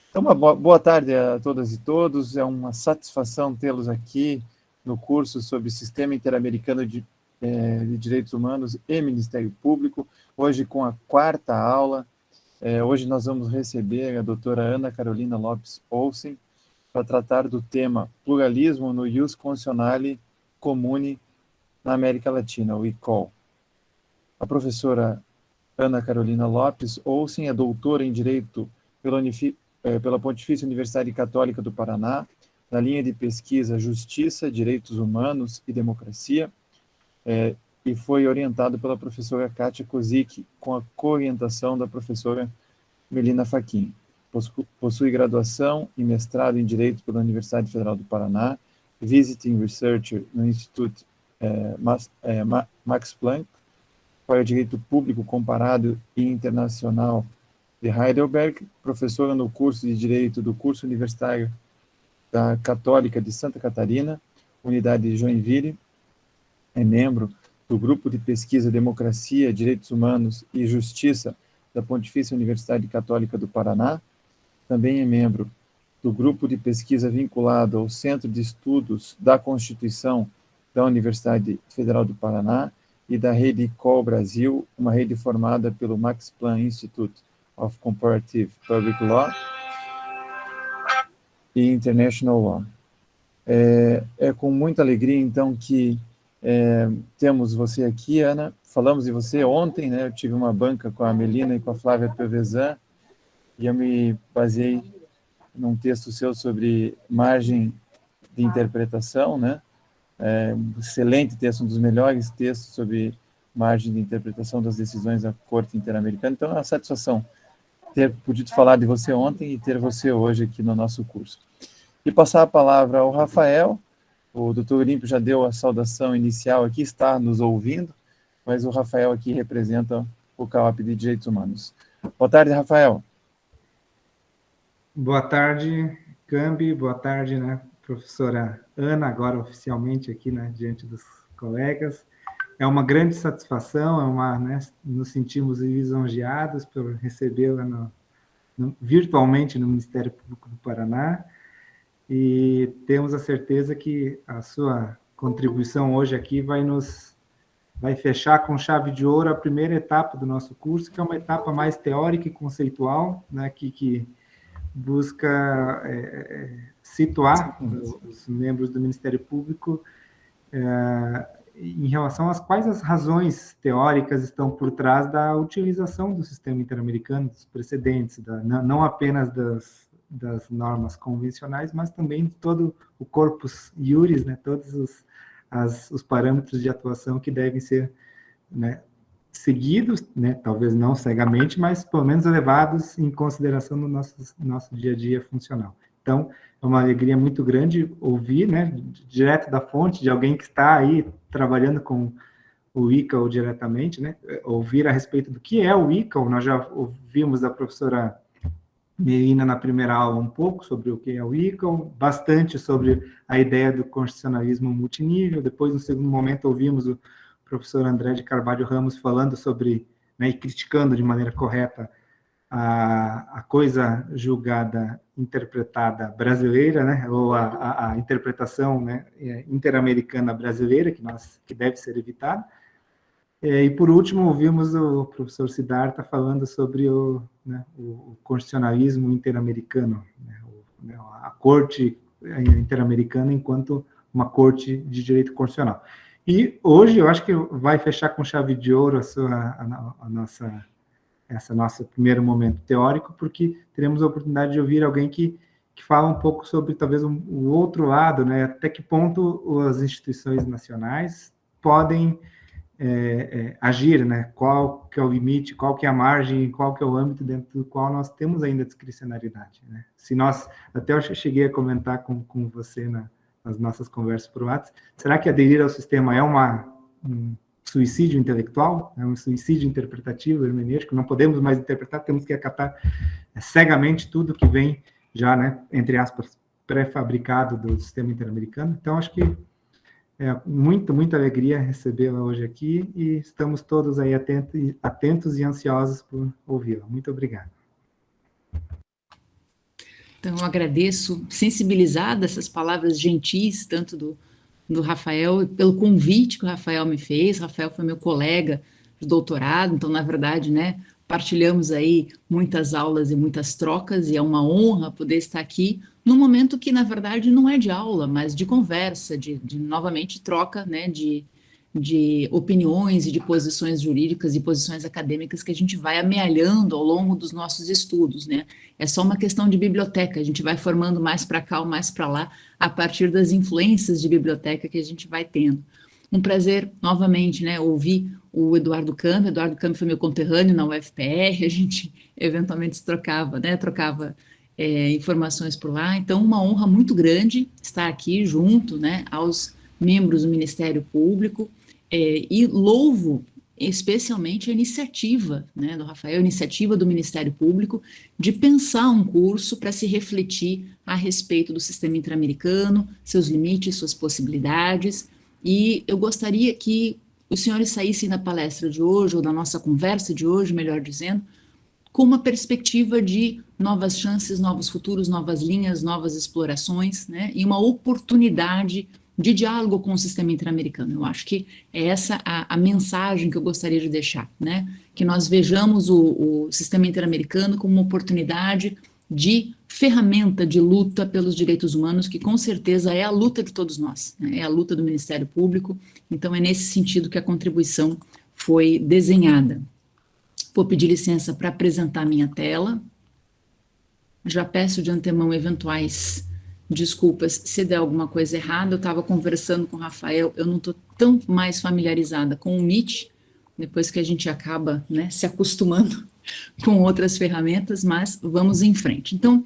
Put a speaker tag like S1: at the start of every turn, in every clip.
S1: Então, uma boa tarde a todas e todos. É uma satisfação tê-los aqui no curso sobre Sistema Interamericano de Direitos Humanos e Ministério Público, hoje com a quarta aula. Hoje nós vamos receber a doutora Ana Carolina Lopes Olsen para tratar do tema Pluralismo no Ius Constitutionale Comune na América Latina, o ICOL. A professora Ana Carolina Lopes Olsen é doutora em Direito pela Pontifícia Universidade Católica do Paraná, na linha de pesquisa Justiça, Direitos Humanos e Democracia, e foi orientado pela professora Kátia Kozik, com a co-orientação da professora Melina Fachin. Possui graduação e mestrado em Direito pela Universidade Federal do Paraná, Visiting Researcher no Instituto Max Planck, para Direito Público Comparado e Internacional de Heidelberg, professora no curso de Direito do curso universitário da Católica de Santa Catarina, unidade de Joinville, é membro do Grupo de Pesquisa Democracia, Direitos Humanos e Justiça da Pontifícia Universidade Católica do Paraná, também é membro do Grupo de Pesquisa vinculado ao Centro de Estudos da Constituição da Universidade Federal do Paraná e da Rede ICOL Brasil, uma rede formada pelo Max Planck Institute of Comparative Public Law e International Law. É com muita alegria, então, que temos você aqui, Ana. Falamos de você ontem, né? Eu tive uma banca com a Melina e com a Flávia Pevezan, e eu me baseei num texto seu sobre margem de interpretação, né? Excelente texto, um dos melhores textos sobre margem de interpretação das decisões da Corte Interamericana. Então, é uma satisfação ter podido falar de você ontem e ter você hoje aqui no nosso curso. E passar a palavra ao Rafael. O doutor Olímpio já deu a saudação inicial aqui, está nos ouvindo, mas o Rafael aqui representa o CAOP de Direitos Humanos. Boa tarde, Rafael.
S2: Boa tarde, Cambi. Boa tarde, né, professora Ana, agora oficialmente aqui, né, diante dos colegas. É uma grande satisfação, né, nos sentimos lisonjeados por recebê-la virtualmente no Ministério Público do Paraná, e temos a certeza que a sua contribuição hoje aqui vai fechar com chave de ouro a primeira etapa do nosso curso, que é uma etapa mais teórica e conceitual, né, que busca situar os membros do Ministério Público em relação às quais as razões teóricas estão por trás da utilização do sistema interamericano, dos precedentes, não apenas das normas convencionais, mas também de todo o corpus iuris, né, todos os parâmetros de atuação que devem ser, né, seguidos, né, talvez não cegamente, mas pelo menos levados em consideração no nosso dia a dia funcional. Então, é uma alegria muito grande ouvir, né, direto da fonte, de alguém que está aí trabalhando com o ICAO diretamente, né, ouvir a respeito do que é o ICAO. Nós já ouvimos da professora Melina na primeira aula um pouco sobre o que é o ICAO, bastante sobre a ideia do constitucionalismo multinível. Depois, no segundo momento, ouvimos o professor André de Carvalho Ramos falando sobre, né, e criticando de maneira correta a coisa julgada, interpretada brasileira, né, ou a interpretação, né, interamericana brasileira, que deve ser evitada. E, por último, ouvimos o professor Siddhartha falando sobre o constitucionalismo interamericano, né, a Corte Interamericana enquanto uma corte de direito constitucional. E hoje eu acho que vai fechar com chave de ouro esse nosso primeiro momento teórico, porque teremos a oportunidade de ouvir alguém que fala um pouco sobre talvez o outro lado, né, até que ponto as instituições nacionais podem agir, né, qual que é o limite, qual que é a margem, qual que é o âmbito dentro do qual nós temos ainda discricionariedade, né? Se nós, até eu cheguei a comentar com você nas nossas conversas por WhatsApp, será que aderir ao sistema é um suicídio intelectual, é um suicídio interpretativo, hermenêutico? Não podemos mais interpretar, temos que acatar cegamente tudo que vem já, né, entre aspas, pré-fabricado do sistema interamericano. Então, acho que muita alegria recebê-la hoje aqui, e estamos todos aí atentos e ansiosos por ouvi-la. Muito obrigado.
S3: Então, eu agradeço, sensibilizada essas palavras gentis, tanto do Rafael, pelo convite que o Rafael me fez. O Rafael foi meu colega de doutorado, então, na verdade, né, partilhamos aí muitas aulas e muitas trocas, e é uma honra poder estar aqui num momento que, na verdade, não é de aula, mas de conversa, de novamente, troca, né, de opiniões e de posições jurídicas e posições acadêmicas que a gente vai amealhando ao longo dos nossos estudos, né? É só uma questão de biblioteca, a gente vai formando mais para cá ou mais para lá, a partir das influências de biblioteca que a gente vai tendo. Um prazer, novamente, né, ouvir o Eduardo Campi foi meu conterrâneo na UFPR, a gente eventualmente se trocava, né, informações por lá, então uma honra muito grande estar aqui junto, né, aos membros do Ministério Público, e louvo especialmente a iniciativa, né, do Rafael, a iniciativa do Ministério Público de pensar um curso para se refletir a respeito do sistema interamericano, seus limites, suas possibilidades, e eu gostaria que os senhores saíssem da palestra de hoje, ou da nossa conversa de hoje, melhor dizendo, com uma perspectiva de novas chances, novos futuros, novas linhas, novas explorações, né, e uma oportunidade de diálogo com o sistema interamericano. Eu acho que é essa a mensagem que eu gostaria de deixar, né? Que nós vejamos o sistema interamericano como uma oportunidade de ferramenta de luta pelos direitos humanos, que com certeza é a luta de todos nós, né? É a luta do Ministério Público, então é nesse sentido que a contribuição foi desenhada. Vou pedir licença para apresentar minha tela. Já peço de antemão eventuais desculpas se der alguma coisa errada. Eu estava conversando com o Rafael, eu não estou tão mais familiarizada com o Meet, depois que a gente acaba, né, se acostumando com outras ferramentas, mas vamos em frente. Então,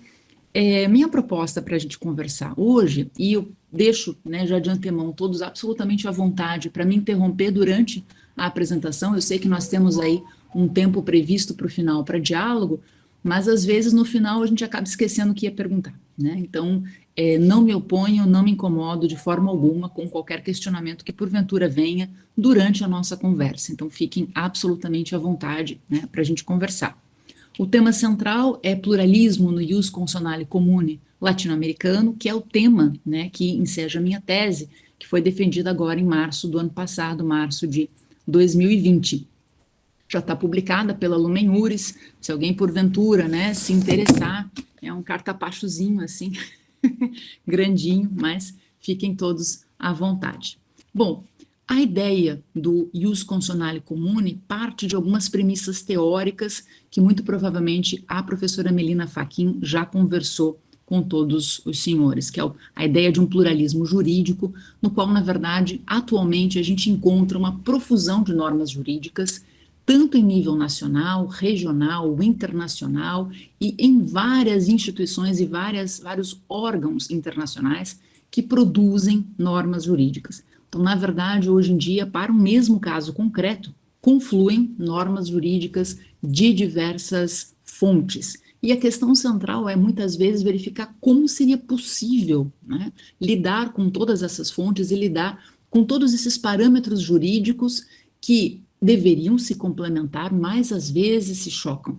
S3: minha proposta para a gente conversar hoje, e eu deixo, né, já de antemão todos absolutamente à vontade para me interromper durante a apresentação. Eu sei que nós temos aí um tempo previsto para o final para diálogo, mas às vezes no final a gente acaba esquecendo o que ia perguntar, né? Então, não me oponho, não me incomodo de forma alguma com qualquer questionamento que porventura venha durante a nossa conversa. Então, fiquem absolutamente à vontade, né, para a gente conversar. O tema central é pluralismo no ius consonale comune latino-americano, que é o tema, né, que enseja a minha tese, que foi defendida agora em março do ano passado, março de 2020. Já está publicada pela Lumen Juris, se alguém porventura, né, se interessar, é um cartapachozinho assim, grandinho, mas fiquem todos à vontade. Bom, a ideia do ius consonale comune parte de algumas premissas teóricas que muito provavelmente a professora Melina Fachin já conversou com todos os senhores, que é a ideia de um pluralismo jurídico, no qual, na verdade, atualmente a gente encontra uma profusão de normas jurídicas, tanto em nível nacional, regional, internacional e em várias instituições e vários órgãos internacionais que produzem normas jurídicas. Então, na verdade, hoje em dia, para um mesmo caso concreto, confluem normas jurídicas de diversas fontes. E a questão central é, muitas vezes, verificar como seria possível, né, lidar com todas essas fontes e lidar com todos esses parâmetros jurídicos que deveriam se complementar, mas às vezes se chocam.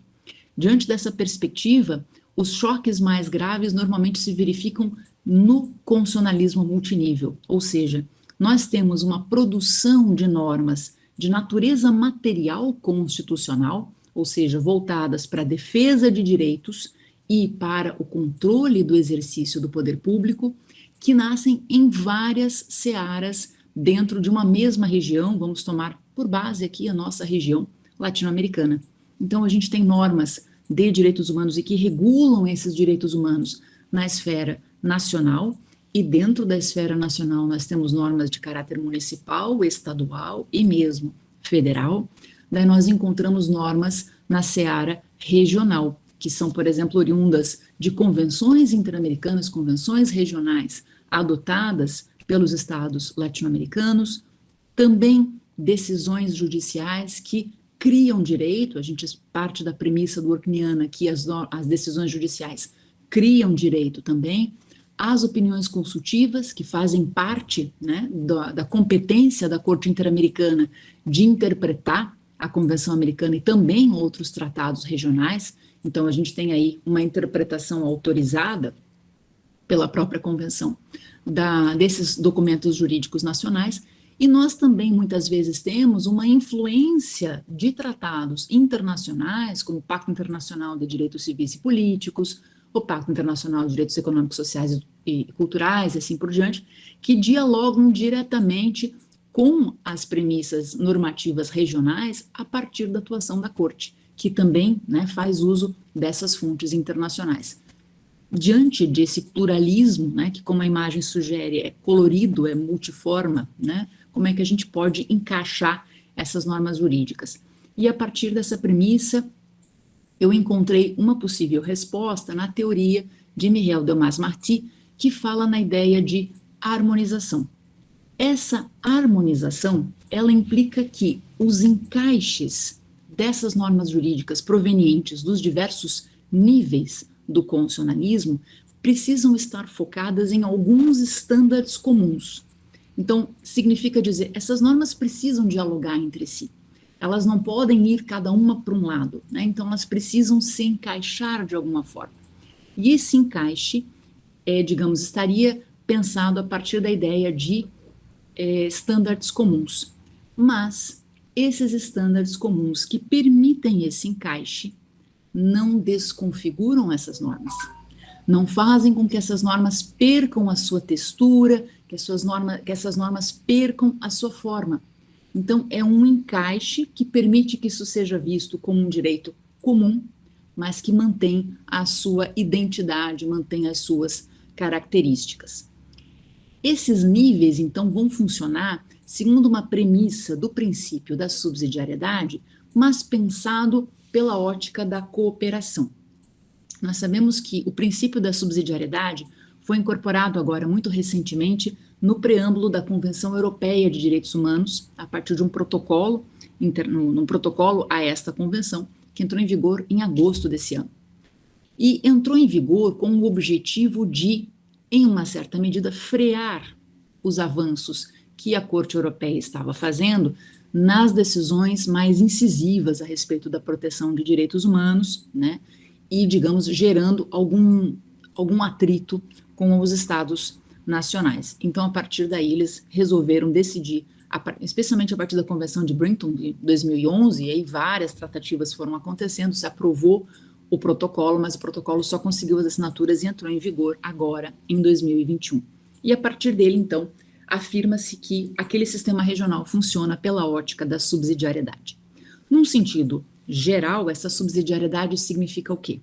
S3: Diante dessa perspectiva, os choques mais graves normalmente se verificam no consonalismo multinível, ou seja, nós temos uma produção de normas de natureza material constitucional, ou seja, voltadas para a defesa de direitos e para o controle do exercício do poder público, que nascem em várias searas dentro de uma mesma região. Vamos tomar por base aqui a nossa região latino-americana. Então, a gente tem normas de direitos humanos e que regulam esses direitos humanos na esfera nacional, e dentro da esfera nacional nós temos normas de caráter municipal, estadual e mesmo federal. Daí nós encontramos normas na seara regional, que são, por exemplo, oriundas de convenções interamericanas, convenções regionais adotadas pelos estados latino-americanos, também decisões judiciais que criam direito. A gente parte da premissa do Orkniana que as decisões judiciais criam direito também, as opiniões consultivas, que fazem parte, né, da competência da Corte Interamericana de interpretar a Convenção Americana e também outros tratados regionais. Então, a gente tem aí uma interpretação autorizada pela própria Convenção desses documentos jurídicos nacionais, e nós também, muitas vezes, temos uma influência de tratados internacionais, como o Pacto Internacional de Direitos Civis e Políticos, o Pacto Internacional de Direitos Econômicos, Sociais e Culturais, e assim por diante, que dialogam diretamente com as premissas normativas regionais a partir da atuação da Corte, que também, né, faz uso dessas fontes internacionais. Diante desse pluralismo, né, que como a imagem sugere é colorido, é multiforma, né, como é que a gente pode encaixar essas normas jurídicas? E a partir dessa premissa, eu encontrei uma possível resposta na teoria de Michel Delmas-Marty, que fala na ideia de harmonização. Essa harmonização, ela implica que os encaixes dessas normas jurídicas provenientes dos diversos níveis do constitucionalismo precisam estar focadas em alguns estándares comuns. Então, significa dizer, essas normas precisam dialogar entre si. Elas não podem ir cada uma para um lado, né? Então elas precisam se encaixar de alguma forma. E esse encaixe, digamos, estaria pensado a partir da ideia de estándares comuns. Mas esses estándares comuns que permitem esse encaixe não desconfiguram essas normas, não fazem com que essas normas percam a sua textura, que essas normas percam a sua forma. Então, é um encaixe que permite que isso seja visto como um direito comum, mas que mantém a sua identidade, mantém as suas características. Esses níveis, então, vão funcionar segundo uma premissa do princípio da subsidiariedade, mas pensado pela ótica da cooperação. Nós sabemos que o princípio da subsidiariedade foi incorporado agora muito recentemente no preâmbulo da Convenção Europeia de Direitos Humanos, a partir de um protocolo, num protocolo a esta convenção, que entrou em vigor em agosto desse ano. E entrou em vigor com o objetivo de, em uma certa medida, frear os avanços que a Corte Europeia estava fazendo nas decisões mais incisivas a respeito da proteção de direitos humanos, né, e, digamos, gerando algum atrito com os Estados nacionais. Então, a partir daí, eles resolveram decidir, especialmente a partir da Convenção de Brinton, de 2011, e aí várias tratativas foram acontecendo, se aprovou o protocolo, mas o protocolo só conseguiu as assinaturas e entrou em vigor agora, em 2021. E a partir dele, então, afirma-se que aquele sistema regional funciona pela ótica da subsidiariedade. Num sentido geral, essa subsidiariedade significa o quê?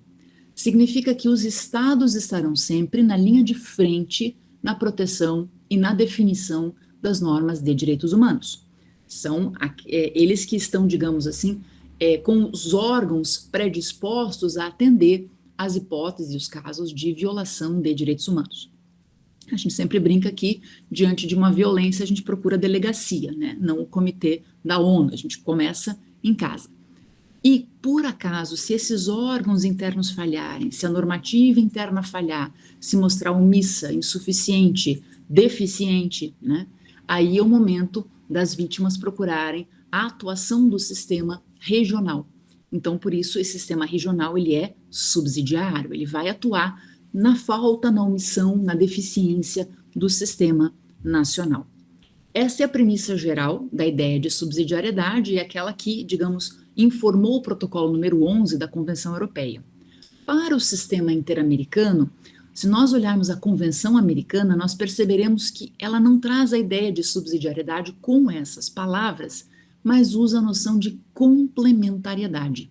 S3: Significa que os estados estarão sempre na linha de frente na proteção e na definição das normas de direitos humanos. São eles que estão, digamos assim, com os órgãos predispostos a atender às hipóteses e os casos de violação de direitos humanos. A gente sempre brinca que, diante de uma violência, a gente procura a delegacia, né? Não o comitê da ONU, a gente começa em casa. E, por acaso, se esses órgãos internos falharem, se a normativa interna falhar, se mostrar omissa, insuficiente, deficiente, né? Aí é o momento das vítimas procurarem a atuação do sistema regional. Então, por isso, esse sistema regional ele é subsidiário, ele vai atuar na falta, na omissão, na deficiência do sistema nacional. Essa é a premissa geral da ideia de subsidiariedade e aquela que, digamos, informou o protocolo número 11 da Convenção Europeia. Para o sistema interamericano, se nós olharmos a Convenção Americana, nós perceberemos que ela não traz a ideia de subsidiariedade com essas palavras, mas usa a noção de complementariedade.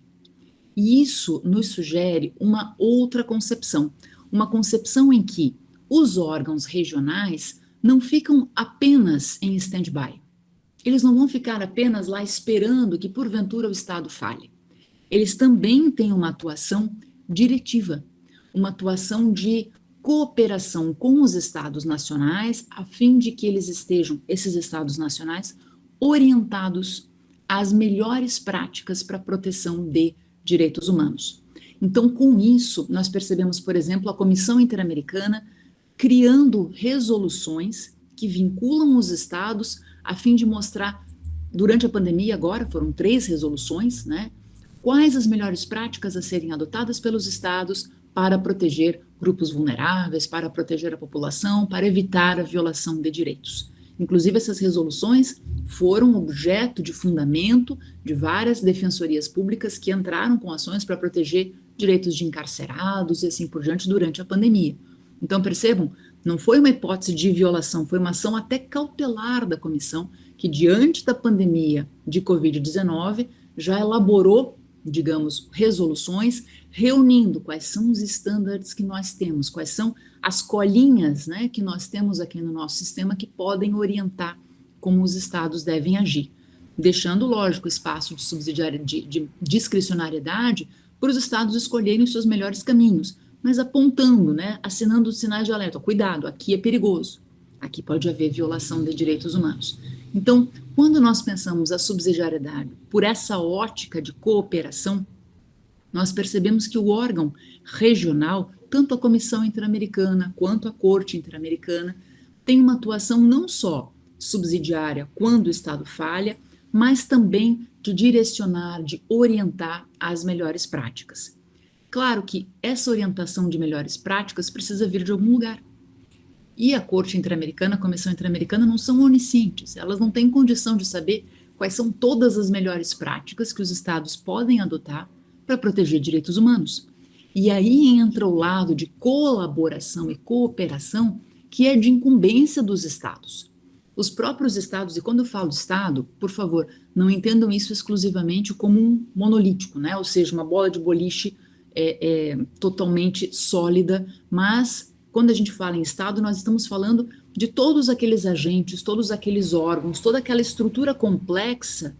S3: E isso nos sugere uma outra concepção, uma concepção em que os órgãos regionais não ficam apenas em stand-by. Eles não vão ficar apenas lá esperando que, porventura, o Estado falhe. Eles também têm uma atuação diretiva, uma atuação de cooperação com os Estados nacionais, a fim de que eles estejam, esses Estados nacionais, orientados às melhores práticas para a proteção de direitos humanos. Então, com isso, nós percebemos, por exemplo, a Comissão Interamericana criando resoluções que vinculam os Estados a fim de mostrar durante a pandemia agora foram 3 resoluções, né? Quais as melhores práticas a serem adotadas pelos estados para proteger grupos vulneráveis, para proteger a população, para evitar a violação de direitos. Inclusive, essas resoluções foram objeto de fundamento de várias defensorias públicas que entraram com ações para proteger direitos de encarcerados e assim por diante durante a pandemia. Então, percebam, não foi uma hipótese de violação, foi uma ação até cautelar da comissão que, diante da pandemia de Covid-19, já elaborou, digamos, resoluções, reunindo quais são os estándares que nós temos, quais são as colinhas, né, que nós temos aqui no nosso sistema que podem orientar como os estados devem agir, deixando, lógico, espaço de discricionariedade para os estados escolherem os seus melhores caminhos, mas apontando, né, assinando sinais de alerta, cuidado, aqui é perigoso, aqui pode haver violação de direitos humanos. Então, quando nós pensamos a subsidiariedade por essa ótica de cooperação, nós percebemos que o órgão regional, tanto a Comissão Interamericana quanto a Corte Interamericana, tem uma atuação não só subsidiária quando o Estado falha, mas também de direcionar, de orientar as melhores práticas. Claro que essa orientação de melhores práticas precisa vir de algum lugar. E a Corte Interamericana, a Comissão Interamericana não são oniscientes, elas não têm condição de saber quais são todas as melhores práticas que os estados podem adotar para proteger direitos humanos. E aí entra o lado de colaboração e cooperação, que é de incumbência dos estados. Os próprios estados, e quando eu falo estado, por favor, não entendam isso exclusivamente como um monolítico, né? Ou seja, uma bola de boliche totalmente sólida, mas quando a gente fala em estado, nós estamos falando de todos aqueles agentes, todos aqueles órgãos, toda aquela estrutura complexa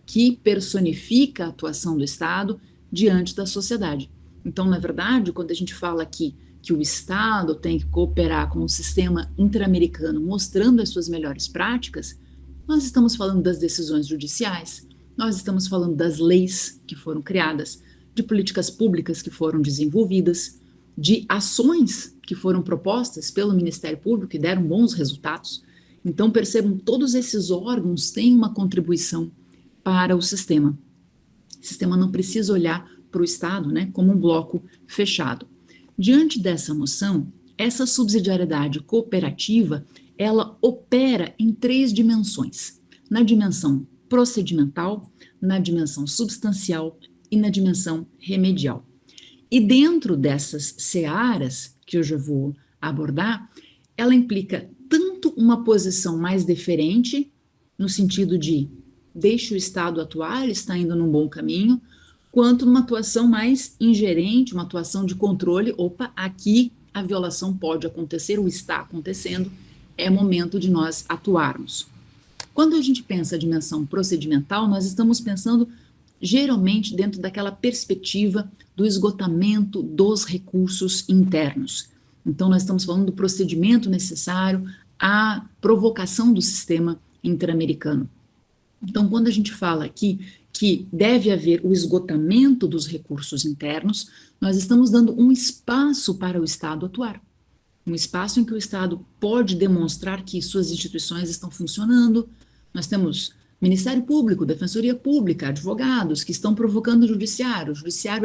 S3: que personifica a atuação do Estado diante da sociedade. Então, na verdade, quando a gente fala aqui que o Estado tem que cooperar com o sistema interamericano, mostrando as suas melhores práticas, nós estamos falando das decisões judiciais, nós estamos falando das leis que foram criadas, de políticas públicas que foram desenvolvidas, de ações que foram propostas pelo Ministério Público e deram bons resultados. Então, percebam, todos esses órgãos têm uma contribuição para o sistema. O sistema não precisa olhar para o Estado, né, como um bloco fechado. Diante dessa noção, essa subsidiariedade cooperativa, ela opera em 3 dimensões. Na dimensão procedimental, na dimensão substancial e na dimensão remedial. E dentro dessas searas que eu já vou abordar, ela implica tanto uma posição mais deferente, no sentido de deixe o Estado atuar, ele está indo num bom caminho, quanto numa atuação mais ingerente, uma atuação de controle, opa, aqui a violação pode acontecer ou está acontecendo, é momento de nós atuarmos. Quando a gente pensa a dimensão procedimental, nós estamos pensando geralmente dentro daquela perspectiva do esgotamento dos recursos internos. Então, nós estamos falando do procedimento necessário à provocação do sistema interamericano. Então, quando a gente fala aqui que deve haver o esgotamento dos recursos internos, nós estamos dando um espaço para o Estado atuar. Um espaço em que o Estado pode demonstrar que suas instituições estão funcionando. Nós temos Ministério Público, Defensoria Pública, advogados que estão provocando o judiciário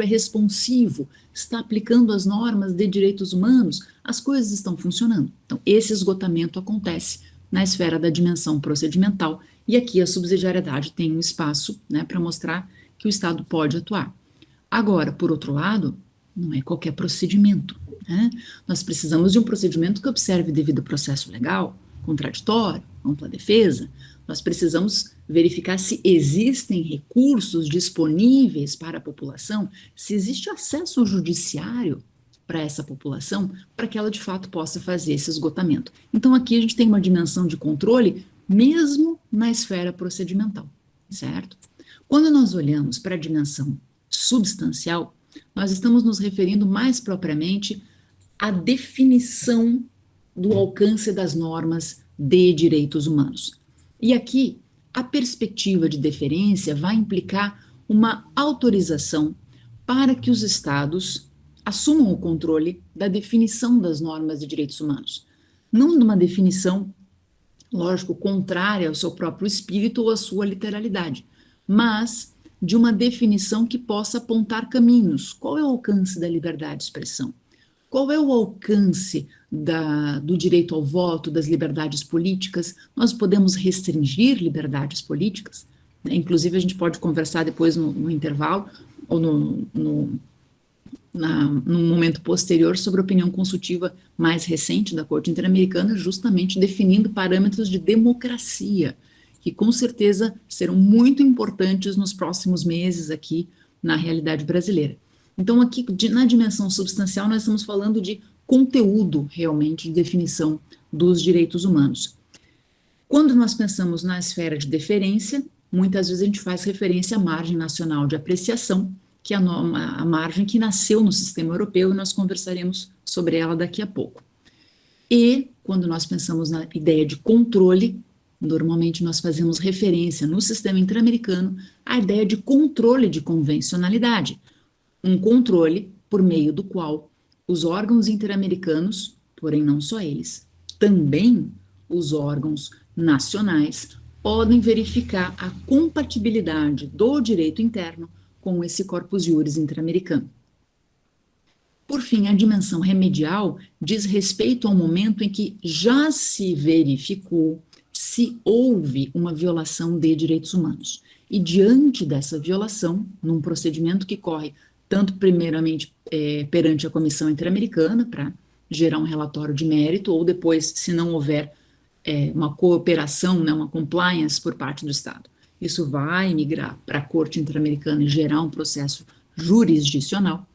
S3: é responsivo, está aplicando as normas de direitos humanos, as coisas estão funcionando. Então, esse esgotamento acontece na esfera da dimensão procedimental, e aqui a subsidiariedade tem um espaço, né, para mostrar que o Estado pode atuar. Agora, por outro lado, não é qualquer procedimento, né? Nós precisamos de um procedimento que observe devido processo legal, contraditório, ampla defesa. Nós precisamos verificar se existem recursos disponíveis para a população, se existe acesso ao judiciário para essa população, para que ela de fato possa fazer esse esgotamento. Então aqui a gente tem uma dimensão de controle mesmo na esfera procedimental, certo? Quando nós olhamos para a dimensão substancial, nós estamos nos referindo mais propriamente à definição do alcance das normas de direitos humanos. E aqui, a perspectiva de deferência vai implicar uma autorização para que os estados assumam o controle da definição das normas de direitos humanos. Não numa definição lógico, contrária ao seu próprio espírito ou à sua literalidade, mas de uma definição que possa apontar caminhos. Qual é o alcance da liberdade de expressão? Qual é o alcance do direito ao voto, das liberdades políticas? Nós podemos restringir liberdades políticas? Né? Inclusive, a gente pode conversar depois no intervalo ou no momento posterior sobre a opinião consultiva mais recente da Corte Interamericana, justamente definindo parâmetros de democracia, que com certeza serão muito importantes nos próximos meses aqui na realidade brasileira. Então, aqui, na dimensão substancial, nós estamos falando de conteúdo, realmente, de definição dos direitos humanos. Quando nós pensamos na esfera de deferência, muitas vezes a gente faz referência à margem nacional de apreciação, que é a margem que nasceu no sistema europeu, e nós conversaremos sobre ela daqui a pouco. E, quando nós pensamos na ideia de controle, normalmente nós fazemos referência no sistema interamericano à ideia de controle de convencionalidade, um controle por meio do qual os órgãos interamericanos, porém não só eles, também os órgãos nacionais, podem verificar a compatibilidade do direito interno com esse corpus iuris interamericano. Por fim, a dimensão remedial diz respeito ao momento em que já se verificou se houve uma violação de direitos humanos. E diante dessa violação, num procedimento que corre tanto primeiramente perante a Comissão Interamericana, para gerar um relatório de mérito, ou depois, se não houver uma cooperação, né, uma compliance por parte do Estado. Isso vai migrar para a Corte Interamericana e gerar um processo jurisdicional.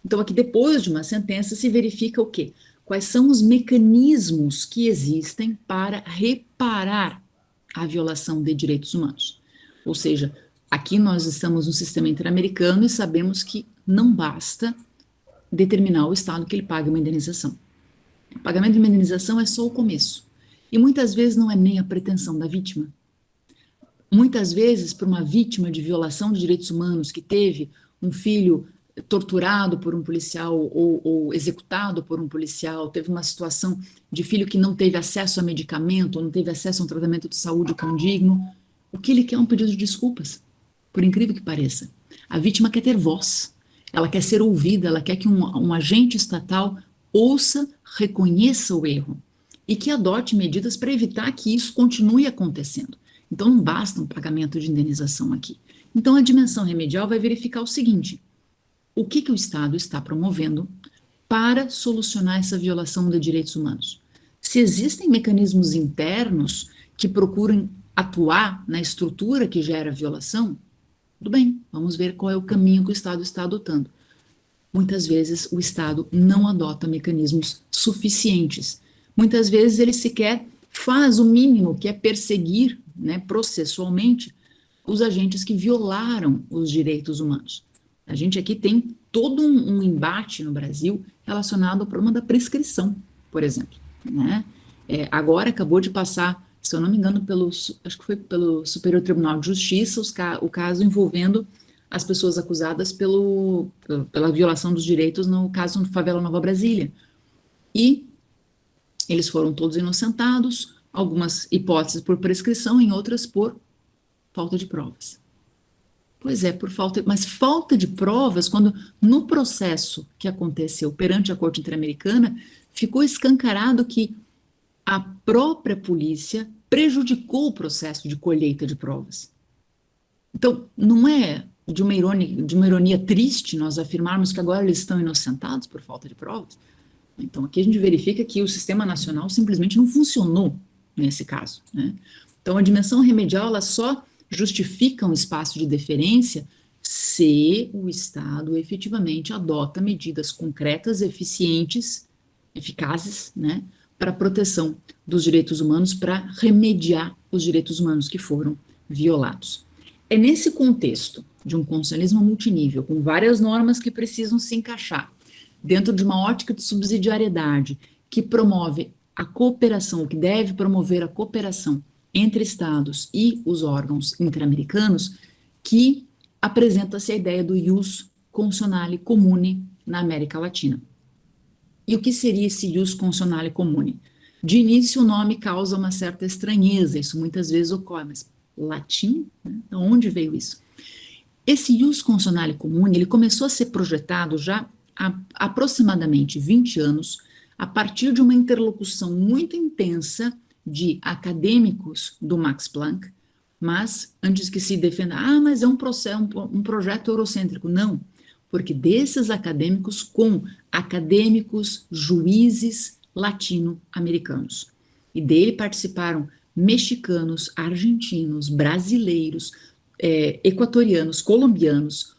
S3: Então, aqui, depois de uma sentença, se verifica o quê? Quais são os mecanismos que existem para reparar a violação de direitos humanos. Ou seja, aqui nós estamos no sistema interamericano e sabemos que não basta determinar ao Estado que ele pague uma indenização. O pagamento de uma indenização é só o começo. E muitas vezes não é nem a pretensão da vítima. Muitas vezes, para uma vítima de violação de direitos humanos que teve um filho torturado por um policial ou executado por um policial, teve uma situação de filho que não teve acesso a medicamento, ou não teve acesso a um tratamento de saúde condigno, o que ele quer é um pedido de desculpas, por incrível que pareça. A vítima quer ter voz, ela quer ser ouvida, ela quer que um agente estatal ouça, reconheça o erro e que adote medidas para evitar que isso continue acontecendo. Então não basta um pagamento de indenização aqui. Então a dimensão remedial vai verificar o seguinte: o que o Estado está promovendo para solucionar essa violação de direitos humanos? Se existem mecanismos internos que procuram atuar na estrutura que gera a violação, tudo bem, vamos ver qual é o caminho que o Estado está adotando. Muitas vezes o Estado não adota mecanismos suficientes. Muitas vezes ele sequer faz o mínimo, que é perseguir, né, processualmente os agentes que violaram os direitos humanos. A gente aqui tem todo um embate no Brasil relacionado ao problema da prescrição, por exemplo. Né? Agora acabou de passar, se eu não me engano, acho que foi pelo Superior Tribunal de Justiça, o caso envolvendo as pessoas acusadas pela violação dos direitos no caso do Favela Nova Brasília. E eles foram todos inocentados, algumas hipóteses por prescrição, em outras por falta de provas. Pois é, mas falta de provas, quando no processo que aconteceu perante a Corte Interamericana, ficou escancarado que a própria polícia prejudicou o processo de colheita de provas. Então, não é de uma ironia triste nós afirmarmos que agora eles estão inocentados por falta de provas? Então, aqui a gente verifica que o sistema nacional simplesmente não funcionou nesse caso. Né? Então, a dimensão remedial, ela só justifica um espaço de deferência se o Estado efetivamente adota medidas concretas, eficientes, eficazes, né, para a proteção dos direitos humanos, para remediar os direitos humanos que foram violados. É nesse contexto de um constitucionalismo multinível, com várias normas que precisam se encaixar, dentro de uma ótica de subsidiariedade, que promove a cooperação, que deve promover a cooperação entre Estados e os órgãos interamericanos, que apresenta-se a ideia do ius constitutionale comune na América Latina. E o que seria esse ius constitutionale comune? De início, o nome causa uma certa estranheza, isso muitas vezes ocorre, mas latim? Né? De onde veio isso? Esse ius consonale comune, ele começou a ser projetado já há aproximadamente 20 anos, a partir de uma interlocução muito intensa de acadêmicos do Max Planck, mas antes que se defenda, mas é um projeto eurocêntrico. Não, porque desses acadêmicos com acadêmicos juízes latino-americanos. E dele participaram mexicanos, argentinos, brasileiros, equatorianos, colombianos.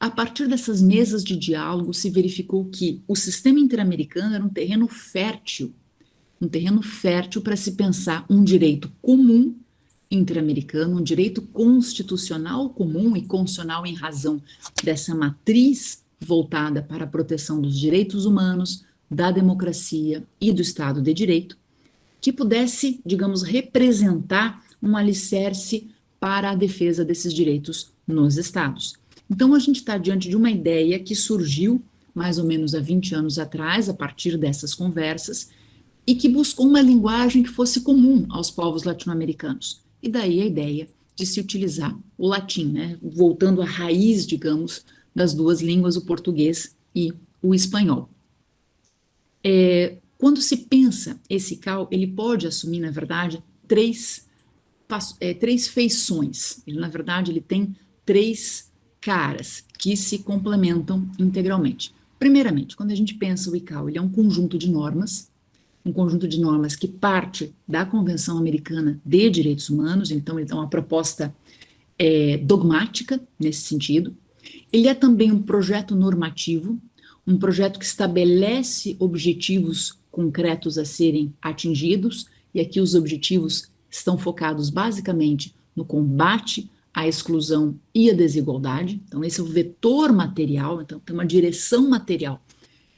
S3: A partir dessas mesas de diálogo se verificou que o sistema interamericano era um terreno fértil para se pensar um direito comum interamericano, um direito constitucional comum e constitucional em razão dessa matriz voltada para a proteção dos direitos humanos, da democracia e do Estado de Direito, que pudesse, digamos, representar um alicerce para a defesa desses direitos nos Estados. Então, a gente está diante de uma ideia que surgiu mais ou menos há 20 anos atrás, a partir dessas conversas, e que buscou uma linguagem que fosse comum aos povos latino-americanos. E daí a ideia de se utilizar o latim, né? Voltando à raiz, digamos, das duas línguas, o português e o espanhol. Quando se pensa esse ICAO, ele pode assumir, na verdade, três feições. Ele, na verdade, ele tem três caras que se complementam integralmente. Primeiramente, quando a gente pensa o ICAO, ele é um conjunto de normas que parte da Convenção Americana de Direitos Humanos, então ele é uma proposta dogmática nesse sentido. Ele é também um projeto normativo, um projeto que estabelece objetivos concretos a serem atingidos, e aqui os objetivos estão focados basicamente no combate à exclusão e à desigualdade. Então esse é o vetor material, então tem uma direção material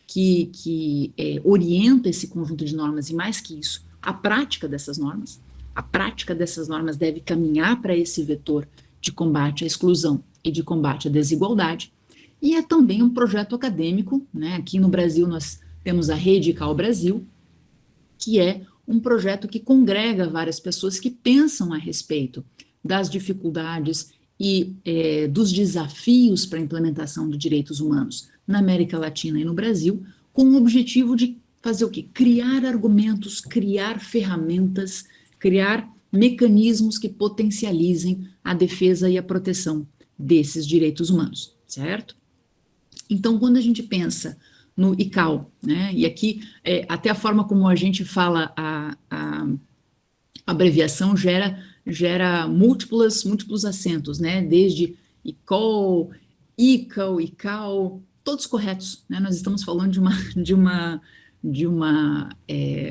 S3: que orienta esse conjunto de normas, e mais que isso, a prática dessas normas. A prática dessas normas deve caminhar para esse vetor de combate à exclusão e de combate à desigualdade. E é também um projeto acadêmico, né? Aqui no Brasil nós temos a Rede ICAO Brasil, que é um projeto que congrega várias pessoas que pensam a respeito das dificuldades e dos desafios para a implementação de direitos humanos na América Latina e no Brasil, com o objetivo de fazer o quê? Criar argumentos, criar ferramentas, criar mecanismos que potencializem a defesa e a proteção desses direitos humanos, certo? Então, quando a gente pensa no ICAO, né, e aqui até a forma como a gente fala a abreviação gera múltiplos acentos, né, desde ICAO, ICAO, ICAO, todos corretos, né? Nós estamos falando de uma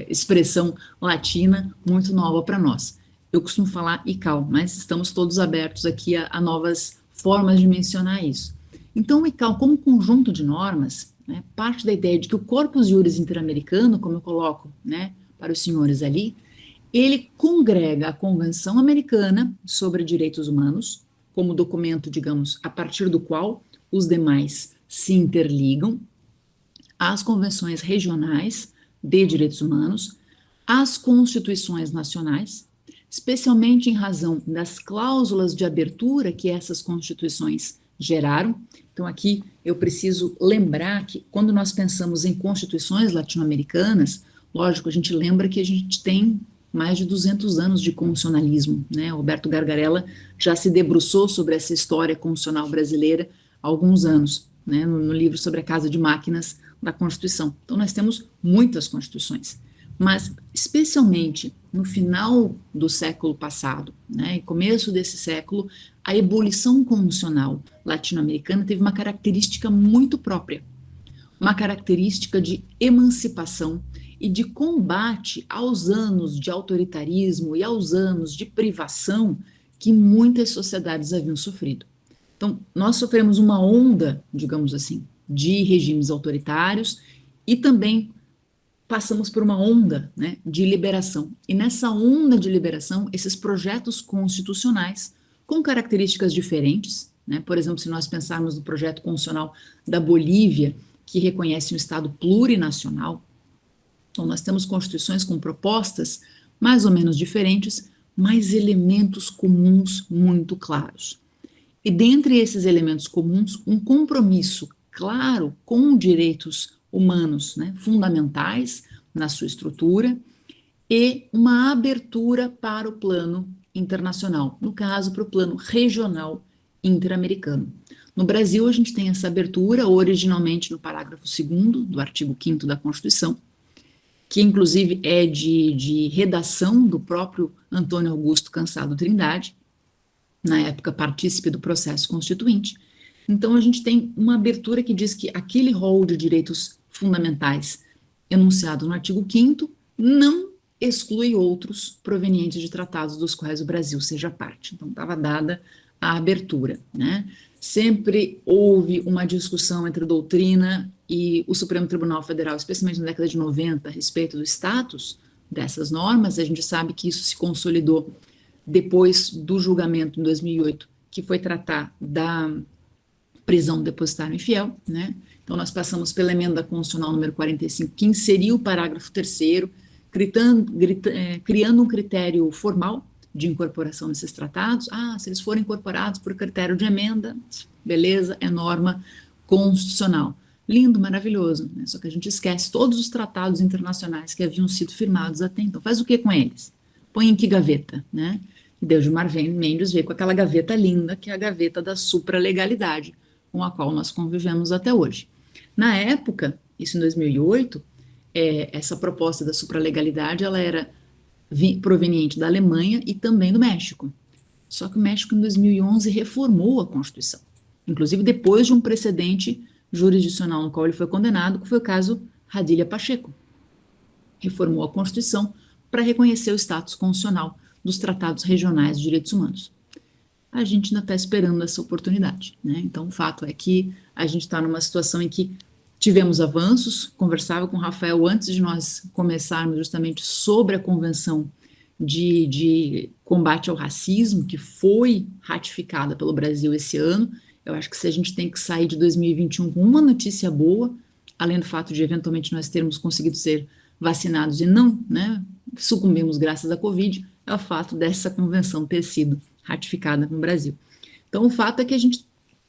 S3: expressão latina muito nova para nós. Eu costumo falar ICAO, mas estamos todos abertos aqui a novas formas de mencionar isso. Então, o ICAO, como conjunto de normas, né, parte da ideia de que o corpus juris interamericano, como eu coloco, né, para os senhores ali, ele congrega a Convenção Americana sobre Direitos Humanos, como documento, digamos, a partir do qual os demais se interligam, às convenções regionais de direitos humanos, às constituições nacionais, especialmente em razão das cláusulas de abertura que essas constituições geraram. Então, aqui eu preciso lembrar que, quando nós pensamos em constituições latino-americanas, lógico, a gente lembra que a gente tem mais de 200 anos de constitucionalismo, né? Roberto Gargarella já se debruçou sobre essa história constitucional brasileira há alguns anos, né? No livro sobre a Casa de Máquinas da Constituição. Então, nós temos muitas constituições, mas especialmente no final do século passado, né, e começo desse século, a ebulição constitucional latino-americana teve uma característica muito própria, uma característica de emancipação e de combate aos anos de autoritarismo e aos anos de privação que muitas sociedades haviam sofrido. Então, nós sofremos uma onda, digamos assim, de regimes autoritários e também passamos por uma onda, né, de liberação. E nessa onda de liberação, esses projetos constitucionais, com características diferentes, né, por exemplo, se nós pensarmos no projeto constitucional da Bolívia, que reconhece um Estado plurinacional, Então, nós temos constituições com propostas mais ou menos diferentes, mas elementos comuns muito claros. E dentre esses elementos comuns, um compromisso claro com direitos humanos, né, fundamentais na sua estrutura, e uma abertura para o plano internacional, no caso, para o plano regional interamericano. No Brasil, a gente tem essa abertura, originalmente no parágrafo 2º do artigo 5º da Constituição, que inclusive é de redação do próprio Antônio Augusto Cansado Trindade, na época partícipe do processo constituinte. Então, a gente tem uma abertura que diz que aquele rol de direitos fundamentais enunciado no artigo 5º não exclui outros provenientes de tratados dos quais o Brasil seja parte. Então, estava dada a abertura, né? Sempre houve uma discussão entre doutrina e o Supremo Tribunal Federal, especialmente na década de 90, a respeito do status dessas normas. A gente sabe que isso se consolidou depois do julgamento em 2008, que foi tratar da prisão depositária infiel, né? Então, nós passamos pela emenda constitucional número 45, que inseriu o parágrafo 3º, criando um critério formal de incorporação desses tratados. Se eles forem incorporados por critério de emenda, beleza, é norma constitucional. Lindo, maravilhoso, né? Só que a gente esquece todos os tratados internacionais que haviam sido firmados até então. Faz o que com eles? Põe em que gaveta, né? E daí o Gilmar Mendes veio com aquela gaveta linda, que é a gaveta da supralegalidade, com a qual nós convivemos até hoje. Na época, isso em 2008, essa proposta da supralegalidade, ela era proveniente da Alemanha e também do México. Só que o México, em 2011, reformou a Constituição, inclusive depois de um precedente jurisdicional no qual ele foi condenado, que foi o caso Radilha Pacheco. Reformou a Constituição para reconhecer o status constitucional dos tratados regionais de direitos humanos. A gente ainda está esperando essa oportunidade, né? Então, o fato é que a gente está numa situação em que tivemos avanços. Conversava com o Rafael antes de nós começarmos justamente sobre a Convenção de Combate ao Racismo, que foi ratificada pelo Brasil esse ano. Eu acho que se a gente tem que sair de 2021 com uma notícia boa, além do fato de eventualmente nós termos conseguido ser vacinados e não, né, sucumbimos graças à Covid, é o fato dessa convenção ter sido ratificada no Brasil. Então, o fato é que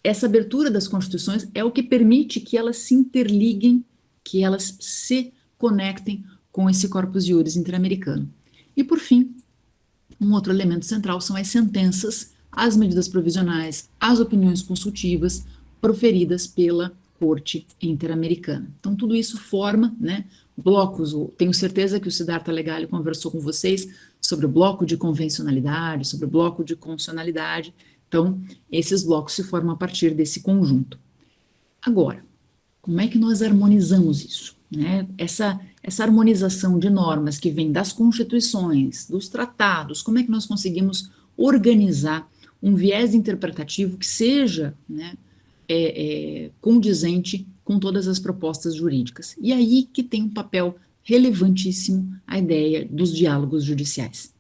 S3: essa abertura das constituições é o que permite que elas se interliguem, que elas se conectem com esse corpus iuris interamericano. E, por fim, um outro elemento central são as sentenças, as medidas provisionais, as opiniões consultivas proferidas pela Corte Interamericana. Então, tudo isso forma, né, blocos. Tenho certeza que o Siddhartha Legale conversou com vocês sobre o bloco de convencionalidade, sobre o bloco de constitucionalidade. Então, esses blocos se formam a partir desse conjunto. Agora, como é que nós harmonizamos isso, né? Essa harmonização de normas que vem das constituições, dos tratados, como é que nós conseguimos organizar um viés interpretativo que seja, né, condizente com todas as propostas jurídicas? E aí que tem um papel relevantíssimo a ideia dos diálogos judiciais.